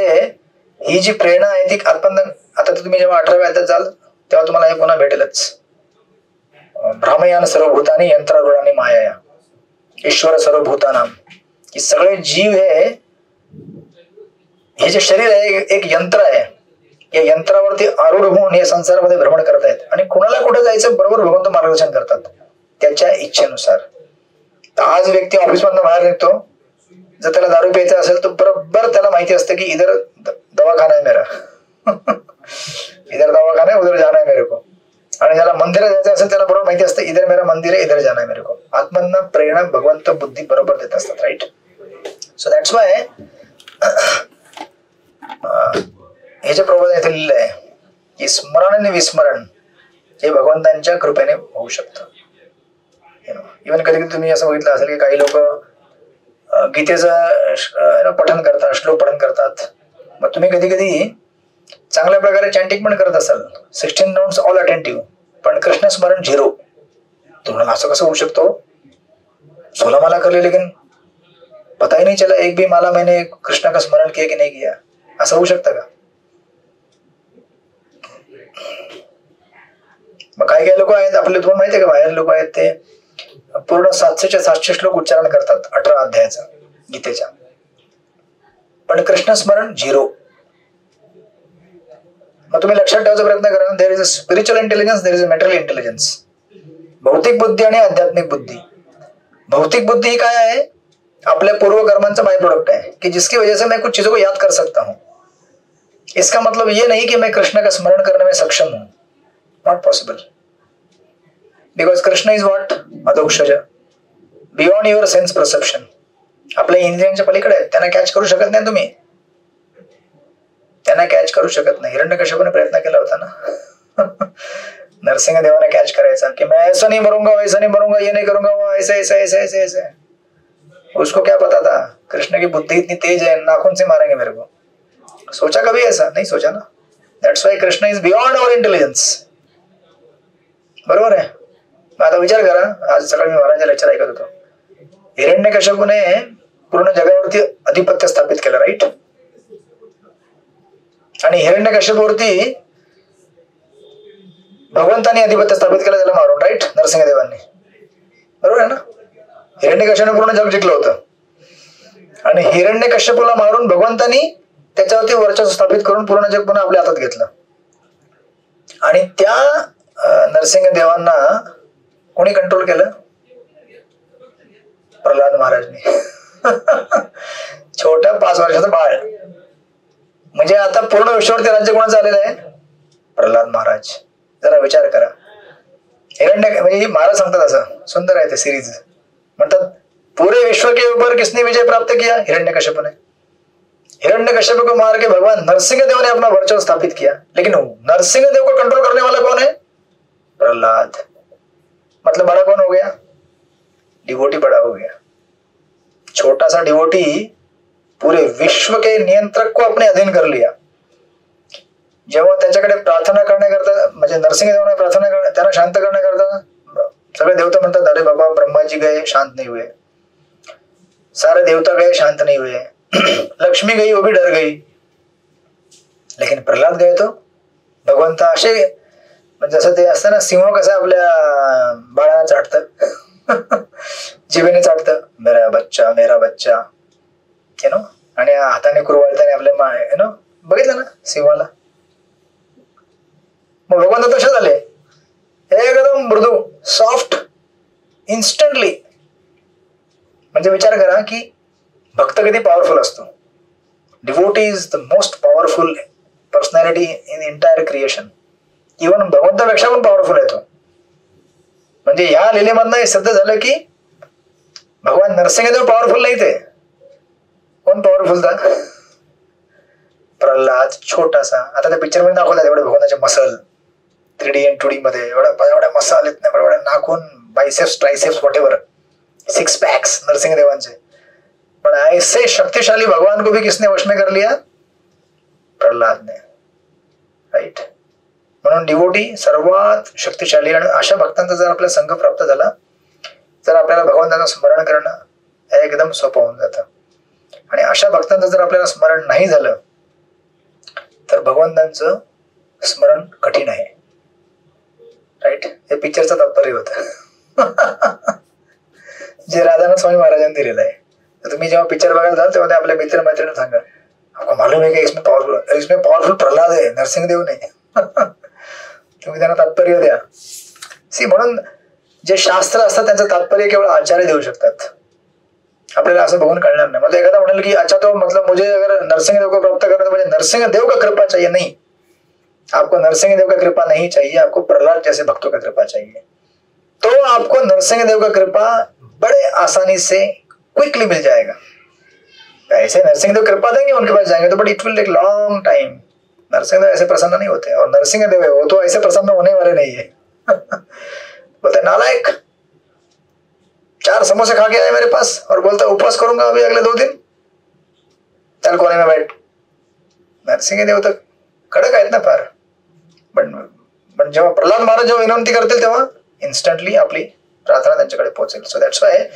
ही जी प्रेरणा आहे ती आत्मज्ञान. आता तुम्ही जेव्हा 18व्या अध्यायात जाल तेव्हा तुम्हाला हे पुन्हा भेटेलच. भ्रामयान सर्वभूतानी यंत्रारूढानी माया, ईश्वर सर्वभूतानाम. की सगळे जीव हे जे शरीर आहे एक यंत्र आहे. या यंत्रावरती आरूढ होऊन हे संसारामध्ये भ्रमण करत आहेत आणि कुणाला कुठे जायचं बरोबर भगवंत मार्गदर्शन करतात त्याच्या इच्छेनुसार. तर आज व्यक्ती ऑफिसमधून बाहेर निघतो, जर त्याला दारू प्यायचा असेल तर बरोबर त्याला माहिती असतं की इधर दवाखाना आहे मेरा. इधर दवाखाना है उधर जाना है मेरे को. आणि ज्याला मंदिरात जायचं असेल त्याला बरोबर माहिती असतं इधर मेरा मंदिर आहे इधर जाना है मेरे को. आत्म्यांना प्रेरणा भगवंत बुद्धी बरोबर देत असतात. राईट. सो दॅट्स वाय हे जे प्रबोधन इथे लिहिलं आहे की स्मरण आणि विस्मरण हे भगवंतांच्या कृपेने होऊ शकतं. इव्हन कधी कधी तुम्ही असं बघितलं असेल की काही लोक गीतेचं पठण करतात, श्लोक पठण करतात. मग तुम्ही कधी कधी चांगल्या प्रकारे चॅन्टिंग पण करत असाल, 16 राउंड्स ऑल अटेंटिव्ह, पण कृष्ण स्मरण 0. तुम्हाला असं कसं होऊ शकतो? 16 माला कर ली लेकिन पता ही नहीं चला एक भी माला मैंने कृष्ण का स्मरण किया की नाही किया. असं होऊ शकतं का? मग काही काही लोक आहेत आपले, तुम्हाला माहिती आहे का, बाहेर लोक आहेत ते पूर्ण 700 श्लोक उच्चारण करतात 18 अध्यायाचा गीतेच्या, पण कृष्ण स्मरण 0. मग तुम्ही लक्षात ठेवायचा प्रयत्न करा, there is a spiritual intelligence, there is a material intelligence. भौतिक बुद्धी आणि आध्यात्मिक बुद्धी. भौतिक बुद्धी ही काय आहे? आपल्या पूर्व कर्मांचा बाय प्रोडक्ट है कि जिसकी वजह से मैं कुछ चीजों को याद कर सकता हूं. इसका मतलब ये नहीं कि मैं कृष्ण का स्मरण करने में सक्षम हूं. Not possible. Because Krishna is what? अधोक्षज, बियॉन्ड युअर सेन्स परसेप्शन. आपल्या इंद्रियांच्या पलीकडे आहेत, त्यांना कॅच करू शकत नाही तुम्ही. त्यांना कॅच करू शकत नाही. हिरण्यकश्यपूने प्रयत्न केला होता ना नरसिंह देवाने कॅच करायचा कि मैं ऐसा नहीं मरूंगा, वैसा नहीं मरूंगा, ये नहीं करूंगा, वो ऐसे ऐसे ऐसे ऐसे ऐसे. उसको क्या पता था कृष्ण की बुद्धि इतनी तेज है, नाखून से मारेंगे मेरे को. सोचा कभी ऐसा? नहीं सोचा ना. That's why Krishna is beyond our intelligence. बरोबर आहे. आता विचार करा, आज सकाळी मी महाराजांचे लेक्चर ऐकत होतो. हिरण्यकश्यपूने पूर्ण जगावरती अधिपत्य स्थापित केलं. राईट. आणि हिरण्यकश्यपूवरती भगवंतांनी अधिपत्य स्थापित केलं, त्याला मारून. राईट. नरसिंहदेवांनी. बरोबर आहे ना. हिरण्यकश्यपूने पूर्ण जग जिंकलं होतं आणि हिरण्यकश्यपूला मारून भगवंतांनी त्याच्यावरती वर्चस्व स्थापित करून पूर्ण जग पुन्हा आपल्या हातात घेतलं. आणि त्या नरसिंहदेवांना कोणी कंट्रोल केलं? प्रल्हाद महाराजनी. छोट्या 5 वर्षाचं बाळ. म्हणजे आता पूर्ण विश्वावरती राज्य कोणाचं आलेलं आहे? प्रल्हाद महाराज. जरा विचार करा. हिरण्य म्हणजे महाराज सांगतात असं, सुंदर आहे ते सिरीज. म्हणतात पूरे विश्व के ऊपर किसने विजय प्राप्त किया? हिरण्यकश्यप ने. हिरण्यकश्यप को मार के भगवान नरसिंहदेव ने अपना वर्चस्व स्थापित किया. लेकिन नरसिंहदेव को कंट्रोल करने वाला कौन है? प्रहलाद. मतलब बड़ा कौन हो गया? डिवोटी बड़ा हो गया. छोटा सा डिवोटी पूरे विश्व के नियंत्रक को अपने अधीन कर लिया. जेव्हा त्याच्याकडे प्रार्थना करण्याकरता, म्हणजे नरसिंहदेवाने प्रार्थना त्यांना शांत करण्याकरता सगळे देवता म्हणतात अरे बाबा ब्रह्मा जी गए शांत नहीं हुए, सारे देवता गए शांत नहीं हुए, लक्ष्मी गई वो भी डर गई. लेकिन प्रल्हाद गए तो भगवंता असे, म्हणजे जसं ते असतं ना, सिंह कसं आपल्या बाळाला चाटतं, जिभेने चाटतं, मेरा बच्चा यु नो, आणि हाताने कुरवाळताना आपल्या यु नो बघितलं ना सिंहाला. मग भगवंत तसे झाले एकदम मृदू, सॉफ्ट, इन्स्टंटली. म्हणजे विचार करा की भक्त किती पॉवरफुल असतो. Devotee is the most powerful personality in entire creation. Even भगवंतापेक्षा पण पॉवरफुल आहे तो. म्हणजे ह्या लिलेमधनं हे सिद्ध झालं की भगवान नरसिंहदेव पॉवरफुल नाही. ते कोण पॉवरफुल था? प्रल्हाद. छोटासा. आता त्या पिक्चर मध्ये दाखवतात एवढे भगवानाचे मसल 3D and 2D मध्ये एवढ्या मसल आलेत ना, एवढ्या नाखून, बायसेप्स, ट्रायसेप्स, व्हॉटएव्हर, 6 पॅक्स नरसिंहदेवांचे. पण ऐसे शक्तिशाली भगवान को भी किसने वश में कर लिया? प्रल्हाद ने. राईट. म्हणून डिवोटी सर्वात शक्तिशाली. आणि अशा भक्तांचा जर आपल्याला संघ प्राप्त झाला तर आपल्याला भगवंताचं स्मरण करणं एकदम सोपं होऊन जातं. आणि अशा भक्तांचं जर आपल्याला स्मरण नाही झालं तर भगवंतांचं स्मरण कठीण आहे. राईट. हे पिक्चरचं तात्पर्य होतं जे राधानाथ स्वामी महाराजांनी दिलेलं आहे. तर तुम्ही जेव्हा पिक्चर बघायला जाल तेव्हा ते आपल्या मित्र मैत्रिणी सांगा, आपको मालूम है कि इसमें पावरफुल प्रल्हाद है, नरसिंहदेव नाही. तुम्ही त्यांना तात्पर्य द्या. सी, म्हणून जे शास्त्र असतात त्यांचं तात्पर्य केवळ आचार्य देऊ शकतात. आपल्याला असं बघून कळणार नाही. मतलब एखादा म्हणेल की अच्छा तो मतलब मुझे अगर नरसिंहदेव को प्राप्त करना तो मुझे नरसिंहदेव का कृपा चाहिए. नहीं, आपको नरसिंह देव का कृपा नहीं चाहिए, आपको प्रहलाद जैसे भक्तों का कृपा चाहिए। तो आपको नरसिंह देव का कृपा बड़े आसानी से क्विकली मिल जाएगा। ऐसे नरसिंह देव कृपा देंगे, उनके पास जाएंगे तो but it will take long time. Narasimha Dev ऐसे प्रसन्न नहीं होते, और नरसिंह देव है वो तो ऐसे प्रसन्न होने वाले नहीं है। बोलते नालायक, 4 समोसे खा के आए मेरे पास और बोलता उपवास करूंगा अभी अगले 2 दिन, चल कोने में बैठ। नरसिंह देव तर कडक आहेत ना फार, पण जेव्हा प्रल्हाद महाराज जेव्हा विनंती करतील तेव्हा इन्स्टंटली आपली प्रार्थना त्यांच्याकडे पोहोचेल. So that's why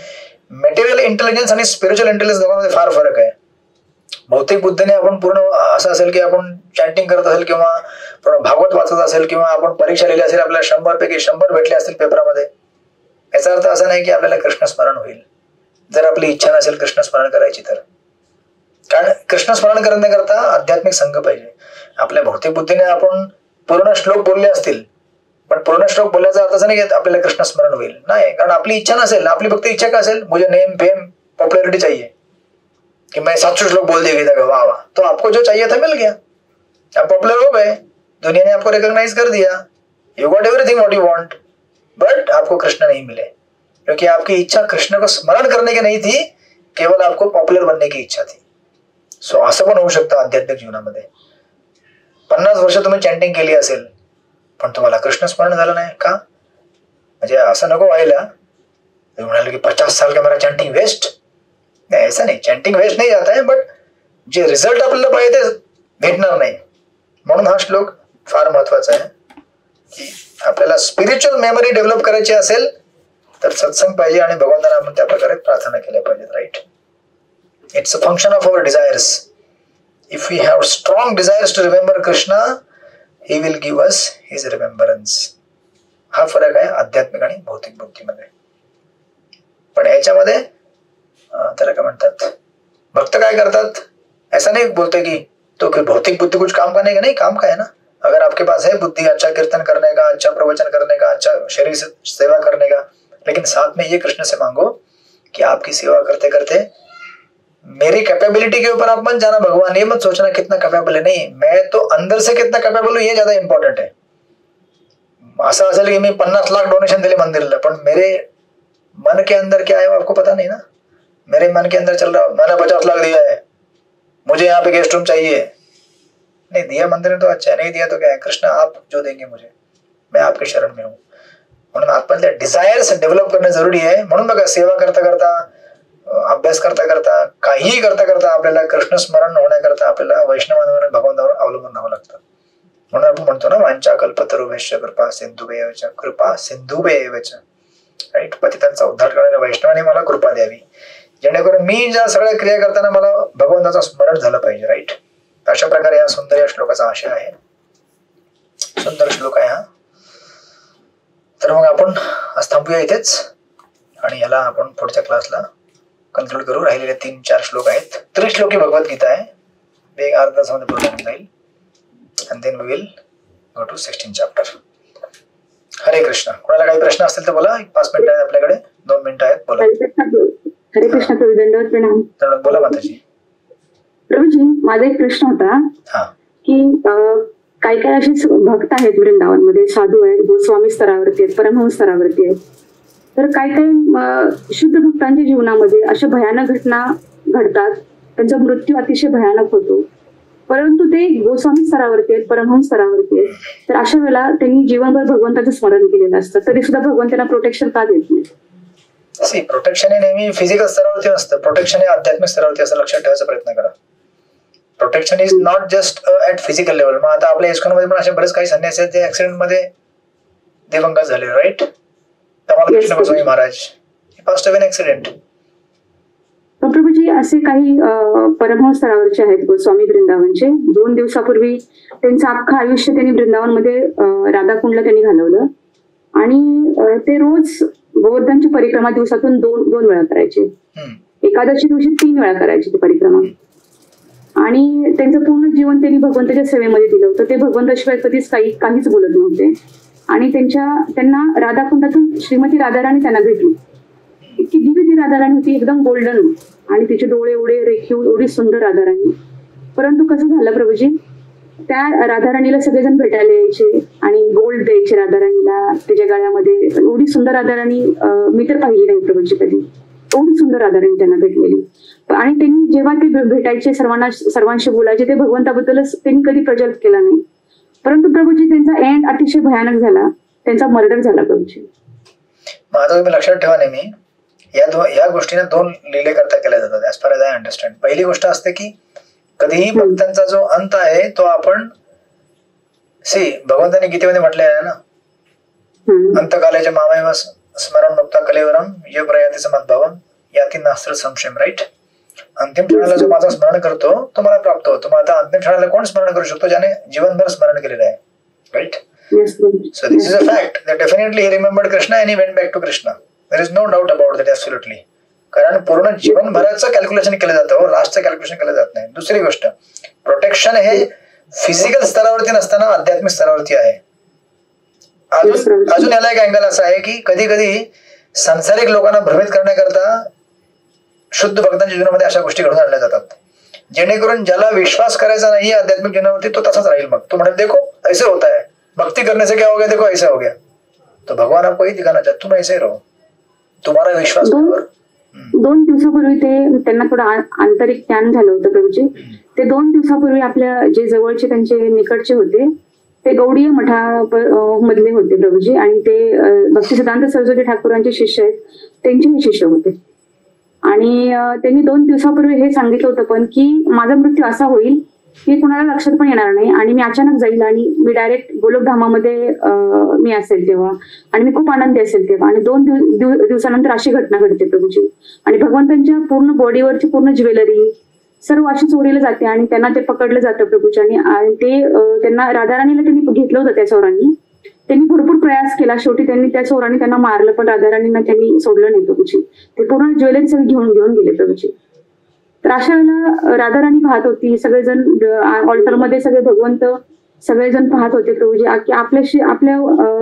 material intelligence आणि स्पिरिच्युअल इंटेलिजन्स दोघांमध्ये फार फरक आहे. भौतिक बुद्धीने आपण पूर्ण असं असेल की आपण चॅटिंग करत असेल किंवा पूर्ण भागवत वाचत असेल किंवा आपण परीक्षा लिहिली असेल, आपल्याला 100 पैकी 100 भेटले असतील पेपरामध्ये, याचा अर्थ असा नाही की आपल्याला कृष्णस्मरण होईल जर आपली इच्छा नसेल कृष्णस्मरण करायची तर. कारण कृष्णस्मरण करण्याकरता आध्यात्मिक संघ पाहिजे. आपल्या भौतिक बुद्धीने आपण पूर्ण श्लोक बोलले असतील, पण पूर्ण श्लोक बोलण्याचा अर्थ असा नाही की आपल्याला कृष्णस्मरण होईल, नाही. कारण आपली इच्छा नसेल, आपली फक्त इच्छा काय असेल, मुझे नेम फेम पॉपुलरिटी चाहिए कि मैं 700 श्लोक बोल दिया गीता का, वाह वाह, तो आपको जो चाहिए था मिल गया, आप पॉपुलर हो गए, दुनिया ने आपको रिकॉग्नाइज कर दिया, you got everything what you want, but आपको कृष्ण नहीं मिले क्योंकि आपकी इच्छा कृष्ण को स्मरण करने की नहीं थी, केवल आपको पॉपुलर बनने की इच्छा थी. सो असं पण होऊ शकतं आध्यात्मिक जीवनामध्ये. 50 वर्ष तुम्ही चॅन्टिंग केली असेल पण तुम्हाला कृष्ण स्मरण झालं नाही का? म्हणजे असं नको व्हायला म्हणाले की 50 साल का मेरा चॅन्टिंग वेस्ट. नाही, ऐसा नाही, चॅन्टिंग वेस्ट नाही जात आहे, बट जे रिझल्ट आपल्याला पाहिजे ते भेटणार नाही. म्हणून हा श्लोक फार महत्वाचा आहे की आपल्याला स्पिरिच्युअल मेमरी डेव्हलप करायची असेल तर सत्संग पाहिजे आणि भगवंतांना आपण त्या प्रकारे प्रार्थना केल्या पाहिजेत. Right, it's a function of our desires. If we have strong desires to remember Krishna, he will give us his remembrance. हा फरक आहे आध्यात्मिक आणि भौतिक बुद्धीमध्ये. पण याच्यामध्ये त्याला काय म्हणतात, भक्त काय करतात, ऐसा नहीं बोलते कि तो कि भौतिक बुद्धि कुछ काम करने का, नहीं, काम का है ना. अगर आपके पास है बुद्धि अच्छा कीर्तन करने का, अच्छा प्रवचन करने का, अच्छा शरीर से सेवा करने का, लेकिन साथ में ये कृष्ण से मांगो कि आपकी सेवा करते करते मेरी कैपेबिलिटी के ऊपर आप मत जाना भगवान, ये मत सोचना कितना कैपेबल है, नहीं, मैं तो अंदर से कितना कैपेबल हूं ये ज्यादा इंपॉर्टेंट है. असं असेल की मी 50 लाख डोनेशन दिले मंदिरला, पण मेरे मन के अंदर क्या है आपको पता नहीं ना. मेरे मन के अंदर चल रहा, मैंने 50 लाख दिया है, मुझे यहाँ पे गेस्ट रूम चाहिए, नहीं दिया मंदिर में तो अच्छा है, नहीं दिया तो क्या है, कृष्ण आप जो देंगे मुझे, मैं आपके शरण में हूँ. म्हणून आतमधले डिझायर्स डेव्हलप करणे जरुरी आहे. म्हणून बघा, सेवा करता करता, अभ्यास करता करता, काहीही करता करता आपल्याला कृष्ण स्मरण होण्याकरता आपल्याला वैष्णवांवर भगवंतावर अवलंबून राहावं लागतं. म्हणून आपण म्हणतो ना, वांछा कल्पतरुभ्यश्च कृपा सिंधुभ्येव च, कृपा सिंधुभ्येव च. राईट, पतितांचा उद्धार करणाऱ्या वैष्णवाने मला कृपा द्यावी, जेणेकरून मी ज्या सगळ्या क्रिया करताना मला भगवंताचं स्मरण झालं पाहिजे. राईट, अशा प्रकारे या सुंदर या श्लोकाचा आशय आहे. सुंदर श्लोक आहे हा. तर मग आपण आज थांबूया इथेच आणि याला आपण पुढच्या क्लासला कन्क्लूड करू. राहिलेले 3-4 श्लोक आहेत. 30 श्लोकी भगवद्गीता आहे, एक अर्धा तासामध्ये पूर्ण होऊन जाईल. and then we will go to 16th chapter. हरे कृष्ण. कोणाला काही प्रश्न असतील तर बोला. 5 मिनिटं आहेत आपल्याकडे, 2 मिनिटं आहेत, बोला. हरे कृष्ण प्रभू, दंडवत प्रणाम. बोला माताजी. प्रभूजी, माझा एक प्रश्न होता की काही काही असे भक्त आहेत वृंदावन मध्ये, साधू आहेत, गोस्वामी स्तरावरती आहेत, परमहंस स्तरावरती आहेत, तर काही काही शुद्ध भक्तांच्या जीवनामध्ये अशा भयानक घटना घडतात, त्यांचा मृत्यू अतिशय भयानक होतो, परंतु ते गोस्वामी स्तरावरती आहेत, परमहंस स्तरावरती आहेत, तर अशा वेळेला त्यांनी जीवनभर भगवंताचं स्मरण केलेलं असतं, तरी सुद्धा भगवंत त्यांना प्रोटेक्शन का देत नाही? प्रोटेक्शन हे नेहमी फिजिकल स्तरावरती नसतं, प्रोटेक्शन हे आध्यात्मिक स्तरावरती असं लक्षात ठेवायचा प्रयत्न करा. Protection is not just at physical level. मग आता आपल्या इस्कॉन मध्ये पण असे बरेच काही संन्यासी आहेत जे ऍक्सिडेंट मध्ये दिवंगत झाले. Right, Krishna Goswami Maharaj passed away in accident. Prabhuji, असे काही परमहंस स्तरावरचे आहेत गोस्वामी वृंदावनचे. 2 दिवसापूर्वी त्यांचं अख्खं आयुष्य त्यांनी वृंदावन मध्ये राधाकुंडला त्यांनी घालवलं आणि ते रोज गोवर्धनची परिक्रमा दिवसातून 2 वेळा करायचे. एकादशी दिवशी 3 वेळा करायची ती परिक्रमा. आणि त्यांचं पूर्ण जीवन त्यांनी भगवंताच्या सेवेमध्ये दिलं होतं. ते भगवंताशिवाय कधीच काहीच बोलत नव्हते. आणि त्यांना राधाकुंडातून श्रीमती राधाराणी त्यांना भेटली. इतकी दिव्य ती राधाराणी होती, एकदम गोल्डन, आणि तिचे डोळे एवढे रेखीव, एवढी सुंदर राधाराणी. परंतु कसं झालं प्रभूजी त्या राधाराणीला सगळेजण भेटायला यायचे आणि गोल्ड द्यायचे राधाराणीला त्याच्या गळ्यामध्ये. एवढी सुंदर राधाराणी मी तर पाहिली नाही प्रभूची कधी. एवढी सुंदर राधाराणी त्यांना भेटलेली. आणि त्यांनी जेव्हा ते भेटायचे सर्वांशी बोलायचे ते भगवंताबद्दलच त्यांनी कधी प्रज्वलित केला नाही. परंतु प्रभूजी त्यांचा एंड अतिशय भयानक झाला. त्यांचा मर्डर झाला प्रभूजी. माझं तुम्ही लक्षात ठेवा नेहमी या गोष्टीने दोन लिले करता केल्या जातात as far as I understand. पहिली गोष्ट असते की कधीही भक्तांचा जो अंत आहे तो आपण भगवंतांनी गीतेमध्ये म्हटले आहे ना, अंतकालेच्या मामय स्मरण मुक्ता कलेवरम ये प्रयातीच मद्भवम याती नास्त्र संशयम. राईट. अंतिम क्षणाला जो माझं स्मरण करतो तो मला प्राप्त होतो. मग आता अंतिम क्षणाला कोण स्मरण करू शकतो? ज्याने जीवनभर स्मरण केलेलं आहे. Right. So this is a fact that definitely he remembered Krishna and he went back to Krishna. There is no doubt about that, absolutely. कारण पूर्ण जीवनभराचं कॅल्क्युलेशन केलं जातं, लास्टचं कॅल्क्युलेशन केलं जात नाही. दुसरी गोष्ट, प्रोटेक्शन हे फिजिकल स्तरावरती नसताना आध्यात्मिक स्तरावरती आहे. अजून याला एक अँगल असा आहे की कधी कधी सांसारिक लोकांना भ्रमित करण्याकरता शुद्ध भक्तांच्या जीवनामध्ये अशा गोष्टी घडून आणल्या जातात, जेणेकरून ज्याला विश्वास करायचा नाही आध्यात्मिक जीवनावरती तो तसाच राहील. मग तो म्हणेल देखो ऐसे होता है, भक्ति करने से क्या हो गया, देखो ऐसा हो गया. तो भगवान आपको ही दिखाना चाहते, तुम ऐसे रहो, तुम्हारा विश्वास. 2 दिवसापूर्वी त्यांना थोडं आंतरिक ज्ञान झालं होतं प्रभूजी. ते 2 दिवसापूर्वी आपल्या जे जवळचे त्यांचे निकटचे होते ते गौडीय मठा मधले होते प्रभूजी. आणि ते भक्तिसिद्धांत सरस्वती ठाकूरांचे शिष्य आहेत, त्यांचेही शिष्य होते. आणि त्यांनी 2 दिवसापूर्वी हे सांगितलं होतं पण की माझा मृत्यू असा होईल की कुणाला लक्षात पण येणार नाही आणि मी अचानक जाईल आणि मी डायरेक्ट गोलोकधामामध्ये मी असेल तेव्हा आणि मी खूप आनंदी असेल तेव्हा. आणि 2 दिवसानंतर अशी घटना घडते प्रभूजी. आणि भगवंतांच्या पूर्ण बॉडीवरची पूर्ण ज्वेलरी सर्व अशी चोरीला जाते आणि त्यांना ते पकडलं जातं प्रभूजी. आणि ते त्यांना राधाराणीला त्यांनी घेतलं होतं त्या चोरांनी. त्यांनी भरपूर प्रयास केला, शेवटी त्यांनी त्या चोरांनी त्यांना मारलं पण राधाराणींना त्यांनी सोडलं नाही प्रभूजी. ते पूर्ण ज्वेलरी सगळी घेऊन गेले प्रभूजी. तर अशा वेळेला राधाराणी पाहत होती, सगळेजण ऑल्टरमध्ये सगळे भगवंत सगळेजण पाहत होते प्रभूजी की आपल्या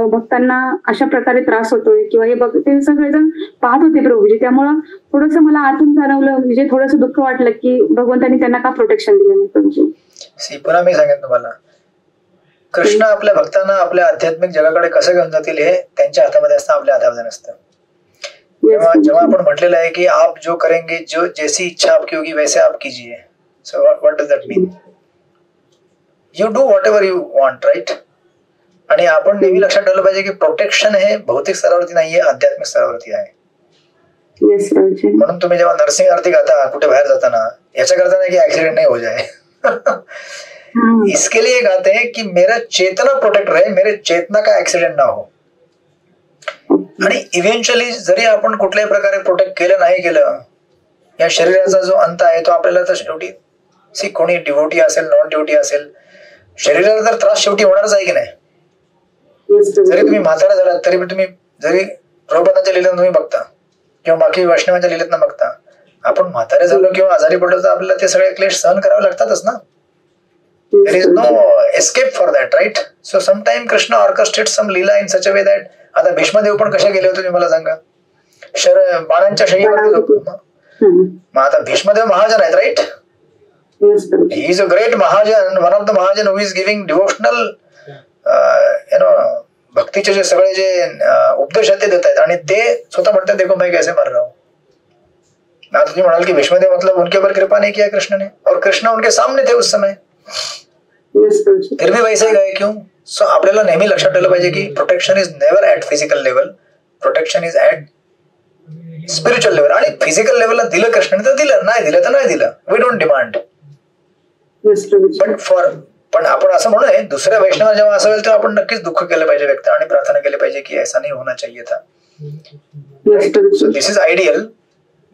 भक्तांना अशा प्रकारे त्रास होतोय किंवा हे ते सगळेजण पाहत होते प्रभूजी. त्यामुळं थोडंसं मला आतून जाणवलं, म्हणजे थोडंसं दुःख वाटलं की भगवंतांनी त्यांना का प्रोटेक्शन दिलं नाही प्रभूजी. पुन्हा मी सांगेन तुम्हाला, कृष्ण आपल्या भक्तांना आपल्या आध्यात्मिक जगाकडे कसं घेऊन जातील हे त्यांच्या हातामध्ये असतं, आपल्या हातामध्ये नसतं. जेव्हा आपण म्हटलेलं आहे की आप जो करेंगे, जो जैसी इच्छा आपकी होगी वैसे आप कीजिए. So what does that mean? You do whatever you want, right. आणि आपण नेहमी लक्षात ठेवलं पाहिजे की प्रोटेक्शन हे भौतिक स्तरावरती नाहीये, आध्यात्मिक स्तरावरती आहे. म्हणून तुम्ही जेव्हा नर्सिंग आरती गाता कुठे बाहेर जाताना, याच्या करता नाही की ऍक्सिडेंट नाही हो जाए, इसके लिए गाते हैं कि मेरा चेतना प्रोटेक्ट रहे, मेरे चेतना का एक्सीडेंट ना हो. आणि इव्हेंच्युअली जरी आपण कुठल्याही प्रकारे प्रोटेक्ट केलं नाही केलं, या शरीराचा जो अंत आहे तो आपल्याला तर शेवटी कोणी डिव्होटी असेल नॉन डिव्होटी असेल, शरीराला तर त्रास शेवटी होणारच आहे की नाही. जरी तुम्ही म्हातारा झालात तरी तुम्ही, जरी प्रभुपादांच्या लिहिलेत तुम्ही बघता किंवा बाकी वैष्णवांच्या लिहिलेत बघता, आपण म्हातारे झालो किंवा आजारी पडलो तर आपल्याला ते सगळे क्लेश सहन करावे लागतातच ना. There is no escape for that, right? So sometime Krishna orchestrates some leela in such a way that, आता भीष्मदेव पण कशा गेले होते तुम्ही मला सांगा, बाणांच्या शय्येवरती. मग आता भीष्मदेव महाजन आहेत, right. He is a great महाजन, वन ऑफ द महाजन हु इज गिव्हिंग डिवोशनल भक्तीचे जे सगळे जे उपदेश आहेत ते देत आहेत आणि ते स्वतः म्हणतात देखो मैं कैसे मर रहा हूं. आता तुम्ही म्हणाल की भीष्मदेव मतलब उनके ऊपर कृपा नहीं किया कृष्ण ने, और कृष्ण उनके सामने थे उस समय, फिर भी वैसे ही गए क्यों? सो आपल्याला नेहमी लक्षात ठेवलं पाहिजे की protection is never at physical level, protection is at spiritual level. आणि फिजिकल लेवलला दिलं कृष्णाने तर दिलं, नाही दिलं तर नाही दिलं, वी डोंट डिमांड. पण आपण असं म्हणूय दुसऱ्या वैष्णव जेव्हा असं होईल तेव्हा आपण नक्कीच दुःख केलं पाहिजे व्यक्त आणि प्रार्थना केली पाहिजे की ऐसा नहीं होना चाहिए था. So this is ideal,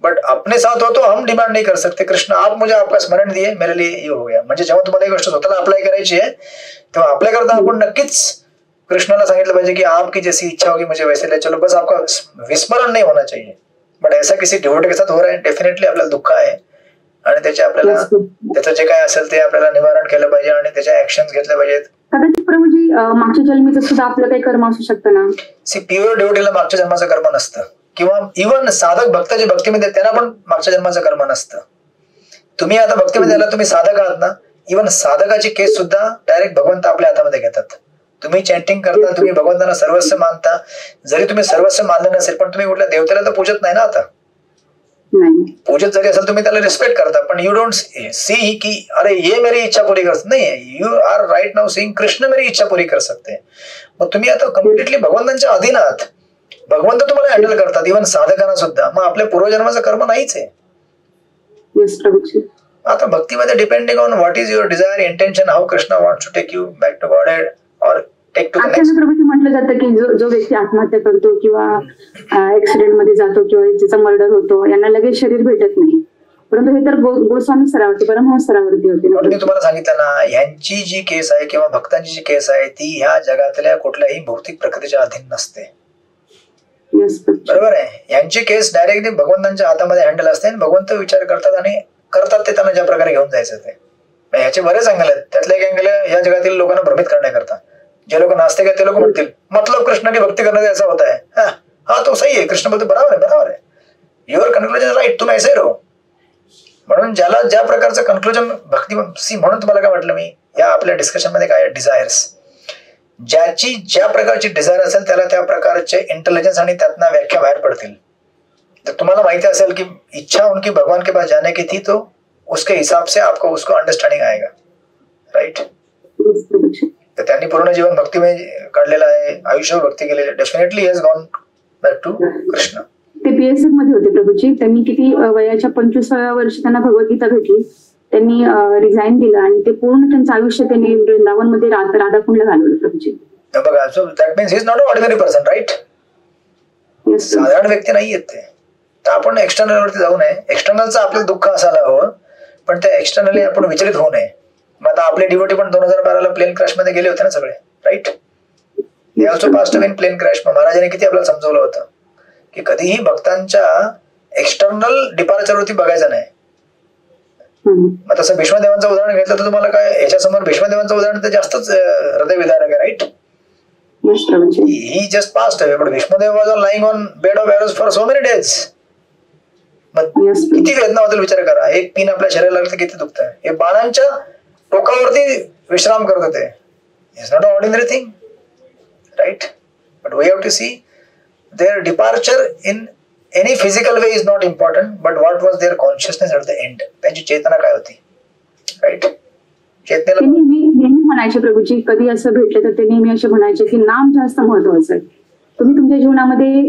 but अपने साथ हो तो हम डिमांड नहीं कर सकते. कृष्ण आप मुझे आपका स्मरण दिए, मेरे लिए ये हो गया. म्हणजे जेव्हा तुम्हाला एक गोष्ट स्वतःला अप्लाय करायची आहे तेव्हा आपल्या करता आपण नक्कीच कृष्णाला सांगितलं पाहिजे की आपकी जैसी इच्छा होगी मुझे वैसे ले चलो, बस आपका विस्मरण नहीं होना चाहिए. बट ऐसा किसी डिवोटी के साथ हो रहा है, डेफिनेटली आपल्याला दुःख आहे आणि त्याचे आपल्याला त्याचं जे काय असेल ते आपल्याला निवारण केलं पाहिजे आणि त्याच्या ऍक्शन घेतल्या पाहिजेत. कदाचित प्रभूजी मागच्या जन्मीचं सुद्धा आपलं काही कर्म असू शकतं ना. प्युअर डिवोटीला मागच्या जन्माचं कर्म नसतं, किंवा इव्हन साधक भक्त जे भक्तीमध्ये त्यांना पण मागच्या जन्माचं कर्म नसतं. तुम्ही आता भक्तीमध्ये आला, तुम्ही साधक आहात ना, इव्हन साधकाची केस सुद्धा डायरेक्ट भगवंत आपल्या हातामध्ये घेतात. तुम्ही चॅन्टिंग करता, तुम्ही भगवंतांना सर्वस्व मानता, जरी तुम्ही सर्वस्व मानलं नसेल पण तुम्ही कुठल्या देवतेला तर पूजत नाही ना. आता पूजत जरी असेल तुम्ही त्याला रिस्पेक्ट करता, पण यू डोंट सी की अरे ये मेरी इच्छा पूरी कर, नाही, you are right now seeing Krishna मेरी इच्छा पूरी कर सकते. मग तुम्ही आता कम्प्लिटली भगवंतांच्या अधीन आहात, भगवंत तुम्हाला हँडल करतात, इव्हन साधकांना सुद्धा. मग आपल्या पूर्वजन्माचं कर्म नाहीच आहे. आता भक्तीमध्ये depending on what is your desire, intention, how Krishna wants to take you back to God or take to the next. म्हटलं जातं की जो व्यक्ती आत्महत्या करतो किंवा ऍक्सिडेंट मध्ये जातो किंवा ज्याचा मर्डर होतो यांना लगेच शरीर भेटत नाही, परंतु हे तर गोस्वामी स्तरावरती, परमहंस स्तरावरती होते. मी तुम्हाला सांगितलं ना, यांची जी केस आहे किंवा भक्तांची जी केस आहे ती ह्या जगातल्या कुठल्याही भौतिक प्रकृतीच्या अधीन नसते. बरोबर आहे. यांची केस डायरेक्टली भगवंतांच्या हातामध्ये हँडल असते आणि भगवंत विचार करतात आणि करतात ते त्यांना ज्या प्रकारे घेऊन जायचं ते. ह्याचे बरेच अँगल आहेत. त्यातले एक अँगल या जगातील लोकांना भ्रमित करण्याकरता. जे लोक नास्तिक आहेत ते लोक म्हणतील मतलब कृष्ण की भक्ती करने ऐसा होता है, हा तो सही आहे, कृष्ण बोलतो बरोबर आहे, युअर कन्क्लुजन राईट, तुम ऐसे रहो. म्हणून ज्याला ज्या प्रकारचं कन्क्लुजन भक्ती सी, म्हणून तुम्हाला काय वाटलं मी या आपल्या डिस्कशन मध्ये काय डिझायर्स, ज्याची ज्या प्रकारची डिझायर असेल त्याला त्या प्रकारचे इंटेलिजन्स आणि त्यातनं व्याख्या बाहेर पडतील. तर तुम्हाला माहिती असेल की इच्छा उनकी भगवान के पास जाने की थी, तो उसके हिसाब से आपको उसको अंडरस्टँडिंग आएगा. राईट. तर त्यांनी पूर्ण जीवन भक्तीमध्ये काढलेलं आहे, आयुष्य भक्ती केलेली आहे. Definitely has gone back to Krishna. ते बीएसएफ मध्ये होते प्रभूजी. त्यांनी किती वयाच्या 25व्या वर्षी त्यांना भगवद्गीता भेटली, त्यांनी रिझाईन दिलं आणि ते पूर्ण त्यांचं आयुष्य त्यांनी वृंदावन मध्ये राधाकुंडला घालवलं प्रभूजी. बघा, so that means he is not a ordinary person, right. साधारण व्यक्ती नाही येत ते. तर आपण एक्सटर्नल वरती जाऊ नये. एक्सटर्नलचं आपलं दुःख असायला हवं, पण त्या एक्सटर्नली आपण विचलित होऊ नये. मग आता आपले डिवोटी पण 2012ला प्लेन क्रॅश मध्ये गेले होते ना सगळे, right. They also passed away in plane crash. मग महाराजांनी किती आपल्याला समजवलं होतं की कधीही भक्तांच्या एक्सटर्नल डिपार्चरवरती बघायचं नाही. मग तसं भीष्मदेवांचं उदाहरण घेतलं तर तुम्हाला काय याच्यासमोर भीष्मदेवांचं उदाहरण तर जास्तच हृदयविदारक आहे, राईट. ही जस्ट पास्ट आहे, पण Bhishmadev was lying on bed of arrows for so many days. मग किती वेदना होतील विचार करा. एक पिन आपल्या शरीराला लागलं किती दुखतं. हे बाणांच्या टोकावरती विश्राम करत होते. It's not a ordinary thing, right. But we have to see their departure in any physical way is not important, but what was their consciousness at the end. त्यांची चेतना काय होती, राईट. चेतनेला नेहमी म्हणायचे प्रभूजी, कधी असं भेटलं तर ते नेहमी असे म्हणायचे की नाम जास्त महत्वाचं आहे. तुम्ही तुमच्या जीवनामध्ये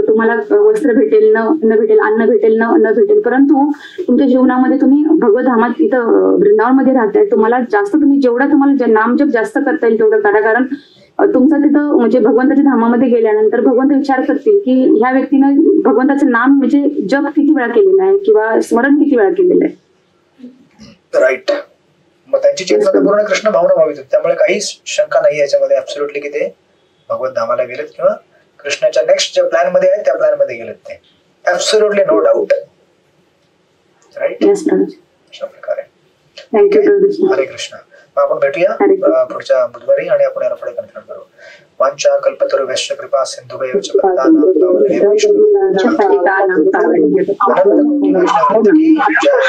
तुम्हाला वस्त्र भेटेल न भेटेल, अन्न भेटेल न भेटेल, परंतु तुमच्या जीवनामध्ये तुम्ही भगवधामात इथं वृंदावनमध्ये राहताय, तुम्हाला जास्त तुम्ही जेवढा तुम्हाला नामजप जास्त करता येईल तेवढं करा. कारण तुमचं तिथं म्हणजे भगवंताच्या धामामध्ये गेल्यानंतर भगवंत विचार करतील की ह्या व्यक्तीनं भगवंताचं नाम म्हणजे जप किती वेळा केलेलं आहे किंवा स्मरण किती वेळा केलेलं आहे, राईट. मग त्यांची चेतना पूर्ण कृष्ण भावना व्हावी. त्यामुळे काही शंका नाही याच्यामध्ये ऍब्सोल्युटली की ते भगवत धामाला गेलेत किंवा कृष्णाच्या नेक्स्ट ज्या प्लॅन मध्ये आहेत त्या प्लॅन मध्ये गेलेत ते. Absolutely no doubt, right. अशा प्रकारे. थँक्यू. हरे कृष्ण. आपण भेटूया पुढच्या बुधवारी आणि आपण याला पुढे कंटिन्यू करू. वांछा कल्पतरुभ्यश्च कृपा सिंधुभ्यैव च पतितानां पावनेभ्यो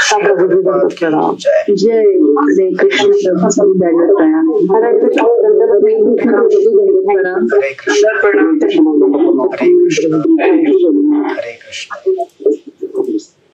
वैष्णवेभ्यो जय. हरे कृष्ण. हरे कृष्ण. हरे कृष्ण. हरे कृष्ण.